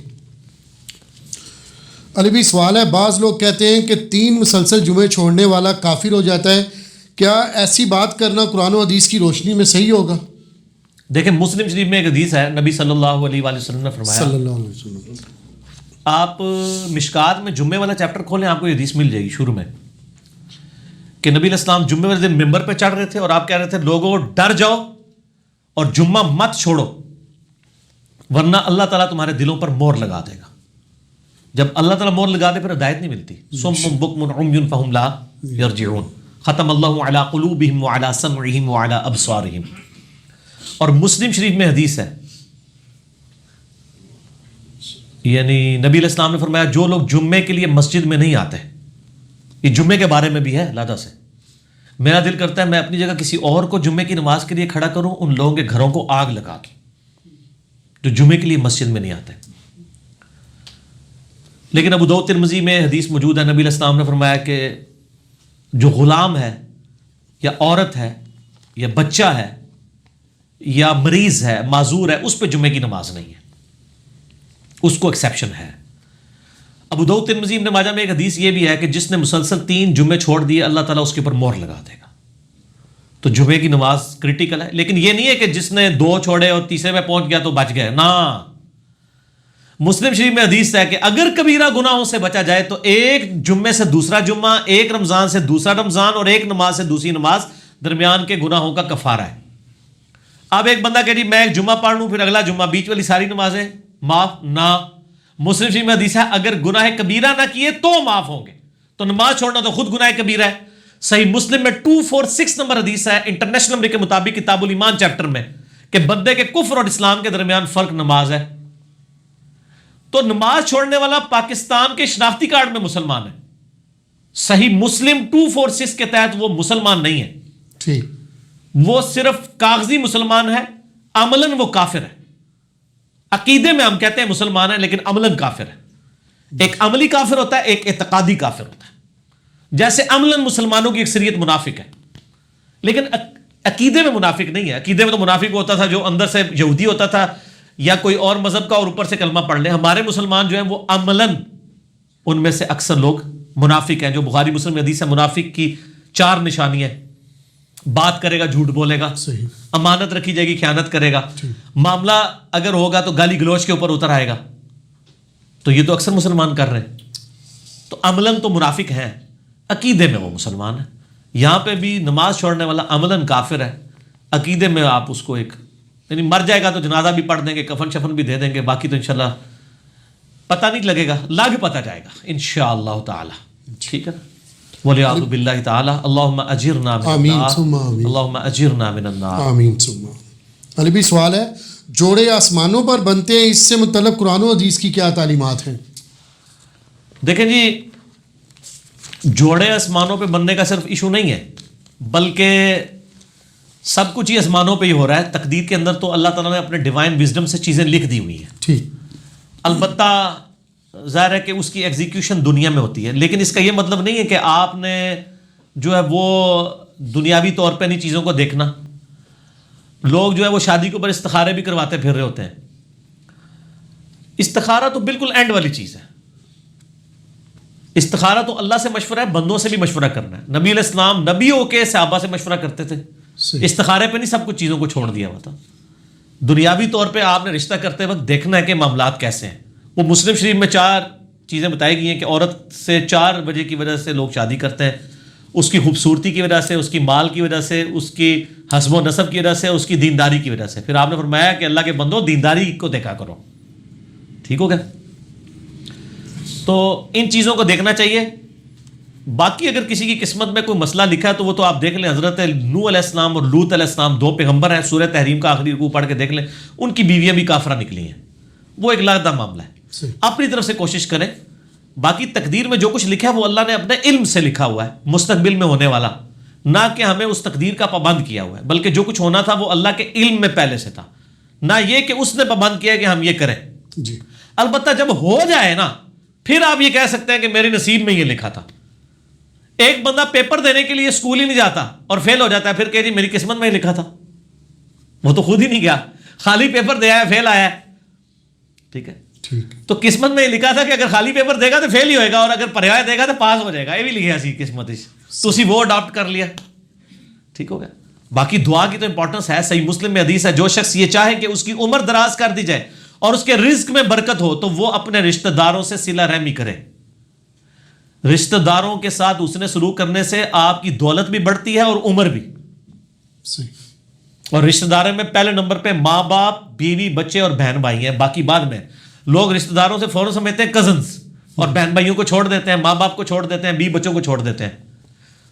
علی بھی سوال ہے, بعض لوگ کہتے ہیں کہ 3 مسلسل جمعے چھوڑنے والا کافر ہو جاتا ہے, کیا ایسی بات کرنا قرآن و حدیث کی روشنی میں صحیح ہوگا؟ دیکھیں مسلم شریف میں ایک حدیث ہے, نبی صلی اللہ علیہ وآلہ وسلم نے فرمایا, صلی اللہ علیہ وسلم, آپ مشکات میں جمعے والا چیپٹر کھولیں, آپ کو یہ حدیث مل جائے گی شروع میں, کہ نبی علیہ السلام جمعے والے دن ممبر پہ چڑھ رہے تھے اور آپ کہہ رہے تھے لوگوں ڈر جاؤ اور جمعہ مت چھوڑو ورنہ اللہ تعالیٰ تمہارے دلوں پر مور لگا دے گا. جب اللہ تعالیٰ مور لگا دے پھر ہدایت نہیں ملتی. صم بکم عمی فہم لا یرجعون, ختم اللہ علی قلوبہم وعلی سمعہم وعلی ابصارہم. اور مسلم شریف میں حدیث ہے, یعنی نبی علیہ السلام نے فرمایا جو لوگ جمعے کے لیے مسجد میں نہیں آتے, یہ جمعے کے بارے میں بھی ہے لادہ سے, میرا دل کرتا ہے میں اپنی جگہ کسی اور کو جمعے کی نماز کے لیے کھڑا کروں ان لوگوں کے گھروں کو آگ لگا کے جو جمعے کے لیے مسجد میں نہیں آتے. لیکن ابو داؤد ترمذی میں حدیث موجود ہے, نبی علیہ السلام نے فرمایا کہ جو غلام ہے یا عورت ہے یا بچہ ہے یا مریض ہے, معذور ہے, اس پہ جمعے کی نماز نہیں ہے, اس کو ایکسیپشن ہے. ابو داؤد ترمذی ابن ماجہ میں ایک حدیث یہ بھی ہے کہ جس نے مسلسل 3 جمعے چھوڑ دیے اللہ تعالیٰ اس کے اوپر مہر لگا دے گا. تو جمعے کی نماز کریٹیکل ہے, لیکن یہ نہیں ہے کہ جس نے 2 چھوڑے اور تیسرے میں پہنچ گیا تو بچ گئے نا. مسلم شریف میں حدیث ہے کہ اگر کبیرہ گناہوں سے بچا جائے تو ایک جمعے سے دوسرا جمعہ, ایک رمضان سے دوسرا رمضان اور ایک نماز سے دوسری نماز درمیان کے گناہوں کا کفارہ ہے. اب ایک بندہ کہ جی میں ایک جمعہ پڑھ لوں پھر اگلا جمعہ, بیچ والی ساری نمازیں معاف نہ. مسلم شریف میں حدیث ہے اگر گناہ کبیرہ نہ کیے تو معاف ہوں گے, تو نماز چھوڑنا تو خود گناہ کبیرہ ہے. صحیح مسلم میں 246 نمبر حدیث ہے, انٹرنیشنل نمبر کے مطابق کتاب الایمان چیپٹر میں, کہ بندے کے کفر اور اسلام کے درمیان فرق نماز ہے. تو نماز چھوڑنے والا پاکستان کے شناختی کارڈ میں مسلمان ہے, صحیح مسلم 246 کے تحت وہ مسلمان نہیں ہے. ٹھیک, وہ صرف کاغذی مسلمان ہے, عملاً وہ کافر ہے. عقیدے میں ہم کہتے ہیں مسلمان ہے لیکن عملاً کافر ہے. ایک عملی کافر ہوتا ہے, ایک اعتقادی کافر ہوتا ہے. جیسے عملاً مسلمانوں کی اکثریت منافق ہے لیکن عقیدے میں منافق نہیں ہے. عقیدے میں تو منافق ہوتا تھا جو اندر سے یہودی ہوتا تھا یا کوئی اور مذہب کا اور اوپر سے کلمہ پڑھ لے. ہمارے مسلمان جو ہیں وہ عملاً ان میں سے اکثر لوگ منافق ہیں. جو بخاری مسلم میں حدیث ہے منافق کی 4 نشانیاں, بات کرے گا جھوٹ بولے گا, صحیح, امانت رکھی جائے گی خیانت کرے گا, معاملہ اگر ہوگا تو گالی گلوچ کے اوپر اتر آئے گا. تو یہ تو اکثر مسلمان کر رہے ہیں. تو عملاً تو منافق ہیں, عقیدے میں وہ مسلمان ہے. یہاں پہ بھی نماز چھوڑنے والا عملاً کافر ہے, عقیدے میں آپ اس کو ایک یعنی مر جائے گا تو جنازہ بھی پڑھ دیں گے, کفن شفن بھی دے دیں گے, باقی تو انشاءاللہ پتہ نہیں لگے گا, لگ پتہ جائے گا انشاءاللہ تعالی. ٹھیک ہے, وَلِيَعُوذُ بِاللَّهِ تَعَالَى اللہم اجرنا من النار اللہم اجرنا من النار. آمین ثم آمین. علی بھی سوال ہے, جوڑے آسمانوں پر بنتے ہیں, اس سے متعلق قرآن و حدیث کی کیا تعلیمات ہیں؟ دیکھیں جی, جوڑے آسمانوں پہ بننے کا صرف ایشو نہیں ہے بلکہ سب کچھ ہی آسمانوں پہ ہی ہو رہا ہے. تقدیر کے اندر تو اللہ تعالیٰ نے اپنے ڈیوائن وزڈم سے چیزیں لکھ دی ہوئی ہیں. ٹھیک, البتہ ظاہر ہے کہ اس کی ایگزیکیوشن دنیا میں ہوتی ہے, لیکن اس کا یہ مطلب نہیں ہے کہ آپ نے جو ہے وہ دنیاوی طور پہ نہیں چیزوں کو دیکھنا. لوگ جو ہے وہ شادی کے اوپر استخارے بھی کرواتے پھر رہے ہوتے ہیں. استخارہ تو بالکل اینڈ والی چیز ہے. استخارہ تو اللہ سے مشورہ ہے, بندوں سے بھی مشورہ کرنا ہے. نبی علیہ السلام نبیوں کے صحابہ سے مشورہ کرتے تھے. استخارے پہ نہیں سب کچھ چیزوں کو چھوڑ دیا ہوا تھا. دنیاوی طور پہ آپ نے رشتہ کرتے وقت دیکھنا ہے کہ معاملات کیسے ہیں. وہ مسلم شریف میں 4 چیزیں بتائی گئی ہیں کہ عورت سے 4 وجہ کی وجہ سے لوگ شادی کرتے ہیں. اس کی خوبصورتی کی وجہ سے, اس کی مال کی وجہ سے, اس کی حسب و نسب کی وجہ سے, اس کی دینداری کی وجہ سے. پھر آپ نے فرمایا کہ اللہ کے بندو دینداری کو دیکھا کرو. ٹھیک ہو گیا؟ تو ان چیزوں کو دیکھنا چاہیے. باقی اگر کسی کی قسمت میں کوئی مسئلہ لکھا ہے تو وہ تو آپ دیکھ لیں. حضرت نوح علیہ السلام اور لوط علیہ السلام 2 پیغمبر ہیں. سورہ تحریم کا آخری رکوع پڑھ کے دیکھ لیں, ان کی بیویاں بھی کافرہ نکلی ہیں. وہ ایک علیحدہ معاملہ ہے. اپنی طرف سے کوشش کریں. باقی تقدیر میں جو کچھ لکھا ہے وہ اللہ نے اپنے علم سے لکھا ہوا ہے, مستقبل میں ہونے والا, نہ کہ ہمیں اس تقدیر کا پابند کیا ہوا ہے. بلکہ جو کچھ ہونا تھا وہ اللہ کے علم میں پہلے سے تھا, نہ یہ کہ اس نے پابند کیا کہ ہم یہ کریں. جی البتہ جب ہو جائے نا, پھر آپ یہ کہہ سکتے ہیں کہ میرے نصیب میں یہ لکھا تھا. ایک بندہ پیپر دینے کے لیے اسکول ہی نہیں جاتا اور فیل ہو جاتا ہے, پھر کہ جی میری قسمت میں ہی لکھا تھا. وہ تو خود ہی نہیں گیا, خالی پیپر دیا ہے, فیل آیا ہے. ٹھیک ہے, تو قسمت میں یہ لکھا تھا کہ اگر خالی پیپر دے گا تو فیل ہی ہوئے گا, اور اگر پریائے دے گا تو پاس ہو جائے گا. یہ بھی لکھا سی قسمت, تو اسی وہ اڈاپٹ کر لیا. ٹھیک ہو گیا. باقی دعا کی تو امپورٹنس ہے. صحیح مسلم میں حدیث ہے, جو شخص یہ چاہے کہ اس کی عمر دراز کر دی جائے اور اس کے رزق میں برکت ہو تو وہ اپنے رشتہ داروں سے صلہ رحمی کرے. رشتہ داروں کے ساتھ اس نے سلوک کرنے سے آپ کی دولت بھی بڑھتی ہے اور عمر بھی. اور رشتہ داروں میں پہلے نمبر پہ ماں باپ, بیوی, بچے اور بہن بھائی ہیں. باقی بعد میں. لوگ رشتہ داروں سے فوراً سمجھتے ہیں کزنز, اور بہن بھائیوں کو چھوڑ دیتے ہیں, ماں باپ کو چھوڑ دیتے ہیں, بیوی بچوں کو چھوڑ دیتے ہیں.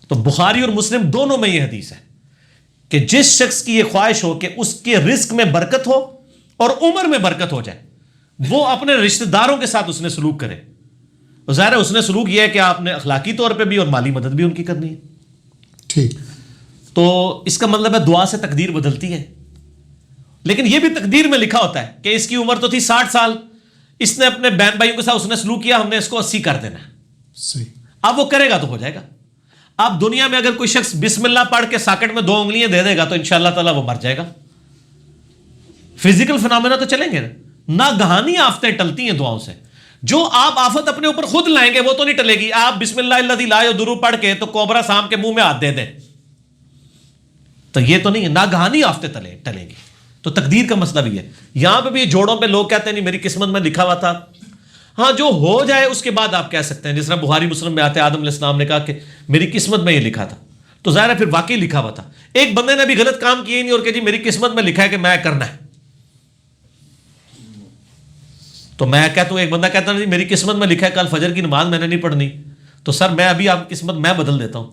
تو بخاری اور مسلم دونوں میں یہ حدیث ہے کہ جس شخص کی یہ خواہش ہو کہ اس کے رزق میں برکت ہو اور عمر میں برکت ہو جائے, وہ اپنے رشتہ داروں کے ساتھ اس نے سلوک کرے. ظاہر ہے اس نے سلوک یہ ہے کہ آپ نے اخلاقی طور پہ بھی اور مالی مدد بھی ان کی کرنی ہے. ٹھیک. تو اس کا مطلب ہے دعا سے تقدیر بدلتی ہے. لیکن یہ بھی تقدیر میں لکھا ہوتا ہے کہ اس کی عمر تو تھی 60 سال, اس نے اپنے بہن بھائیوں کے ساتھ اس نے سلوک کیا, ہم نے اس کو 80 کر دینا ہے. صحیح. اب وہ کرے گا تو ہو جائے گا. اب دنیا میں اگر کوئی شخص بسم اللہ پڑھ کے ساکٹ میں 2 انگلیاں دے دے گا تو انشاءاللہ تعالیٰ وہ مر جائے گا. فزیکل فنامنا تو چلیں گے نہ, گہانی آفتیں ٹلتی ہیں دعاؤں سے. جو آپ آفت اپنے اوپر خود لائیں گے وہ تو نہیں ٹلے گی. آپ بسم اللہ الذی لا یضر پڑھ کے تو کوبرا سام کے منہ میں ہاتھ دے دیں تو یہ تو نہیں ہے, ناگہانی آفتیں ٹلیں گی. تو تقدیر کا مسئلہ بھی ہے. یہاں پہ بھی جوڑوں پہ لوگ کہتے ہیں نہیں میری قسمت میں لکھا ہوا تھا. ہاں جو ہو جائے اس کے بعد آپ کہہ سکتے ہیں, جس طرح بخاری مسلم میں آتے ہیں آدم علیہ السلام نے کہا کہ میری قسمت میں یہ لکھا تھا, تو ظاہر ہے پھر واقعی لکھا ہوا تھا. ایک بندے نے بھی غلط کام کیے نہیں اور کہ جی میری قسمت میں لکھا ہے کہ میں کرنا ہے, تو میں کہتا ہوں, ایک بندہ کہتا ہے میری قسمت میں لکھا ہے کل فجر کی نماز میں نے نہیں پڑھنی, تو سر میں ابھی آپ کی قسمت میں بدل دیتا ہوں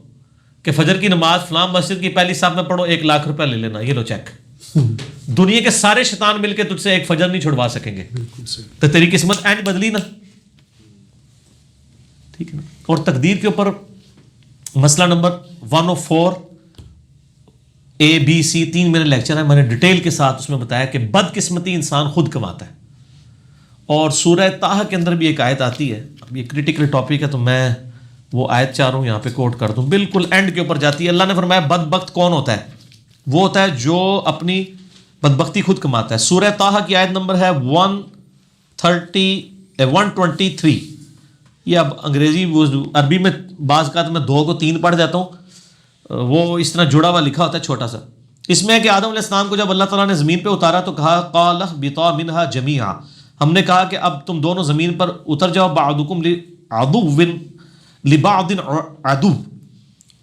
کہ فجر کی نماز فلاں مسجد کی پہلی صف میں پڑھو, 1 لاکھ روپیہ لے لینا, یہ لو چیک. دنیا کے سارے شیطان مل کے تجھ سے ایک فجر نہیں چھڑوا سکیں گے, تو تیری قسمت اینڈ بدلی نا. ٹھیک ہے نا. اور تقدیر کے اوپر مسئلہ نمبر 104 ABC 3 میرے لیکچر ہے, میں نے ڈیٹیل کے ساتھ اس میں بتایا کہ بدقسمتی انسان خود کماتا ہے. اور سورہ طٰہٰ کے اندر بھی ایک آیت آتی ہے, اب یہ کریٹیکل ٹاپک ہے تو میں وہ آیت چاہ رہا ہوں یہاں پہ کوٹ کر دوں, بالکل اینڈ کے اوپر جاتی ہے. اللہ نے فرمایا بدبخت کون ہوتا ہے؟ وہ ہوتا ہے جو اپنی بدبختی خود کماتا ہے. سورہ طٰہٰ کی آیت نمبر ہے 123. یہ اب انگریزی عربی میں بعض کا میں 2 کو 3 پڑھ جاتا ہوں, وہ اس طرح جڑا ہوا لکھا ہوتا ہے چھوٹا سا. اس میں ہے کہ آدم علیہ السلام کو جب اللہ تعالیٰ نے زمین پہ اتارا تو کہا قال اهبطوا منها جميعا, ہم نے کہا کہ اب تم دونوں زمین پر اتر جاؤ, بعضکم لبعض عدو,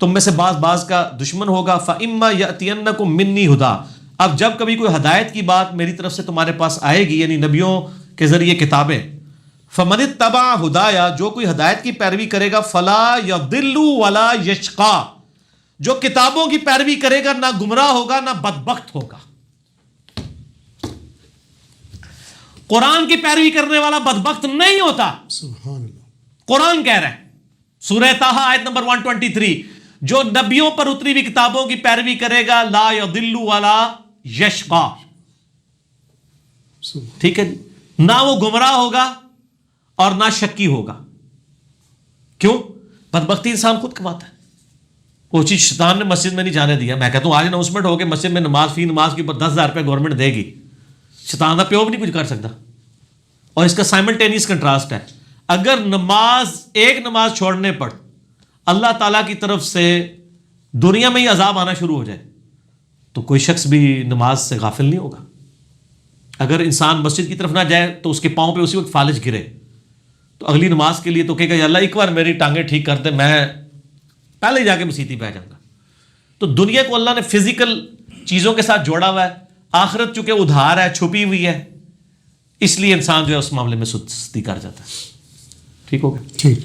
تم میں سے بعض کا دشمن ہوگا. فاما یاتینکم منی ہدی, اب جب کبھی کوئی ہدایت کی بات میری طرف سے تمہارے پاس آئے گی, یعنی نبیوں کے ذریعے کتابیں, فمن اتبع ہدایا, جو کوئی ہدایت کی پیروی کرے گا, فلا یضل ولا یشقی, جو کتابوں کی پیروی کرے گا نہ گمراہ ہوگا نہ بدبخت ہوگا. قرآن کی پیروی کرنے والا بدبخت نہیں ہوتا. سبحان اللہ. قرآن کہہ رہا ہے سورہ طٰہٰ آیت نمبر 123, جو نبیوں پر اتری ہوئی کتابوں کی پیروی کرے گا لا یضل ولا یشقی. ٹھیک ہے جی, نہ وہ گمراہ ہوگا اور نہ شکی ہوگا. کیوں؟ بدبختی انسان خود کماتا ہے. وہ چیز شیطان نے مسجد میں نہیں جانے دیا. میں کہتا ہوں آج اناؤنسمنٹ ہو کہ مسجد میں نماز فی نماز کے اوپر 10,000 روپے گورنمنٹ دے گی, شیطان کا پیو بھی نہیں کچھ کر سکتا. اور اس کا سائملٹینیس کنٹراسٹ ہے, اگر ایک نماز چھوڑنے پر اللہ تعالیٰ کی طرف سے دنیا میں ہی عذاب آنا شروع ہو جائے تو کوئی شخص بھی نماز سے غافل نہیں ہوگا. اگر انسان مسجد کی طرف نہ جائے تو اس کے پاؤں پہ اسی وقت فالج گرے تو اگلی نماز کے لیے تو کہے گا یا اللہ ایک بار میری ٹانگیں ٹھیک کر دے, میں پہلے ہی جا کے مسیتی پہ جاؤں گا. تو دنیا کو اللہ نے فزیکل چیزوں کے ساتھ جوڑا ہوا ہے, آخرت چونکہ ادھار ہے, چھپی ہوئی ہے, اس لیے انسان جو ہے اس معاملے میں سستی کر جاتا ہے. ٹھیک ہو گیا. ٹھیک.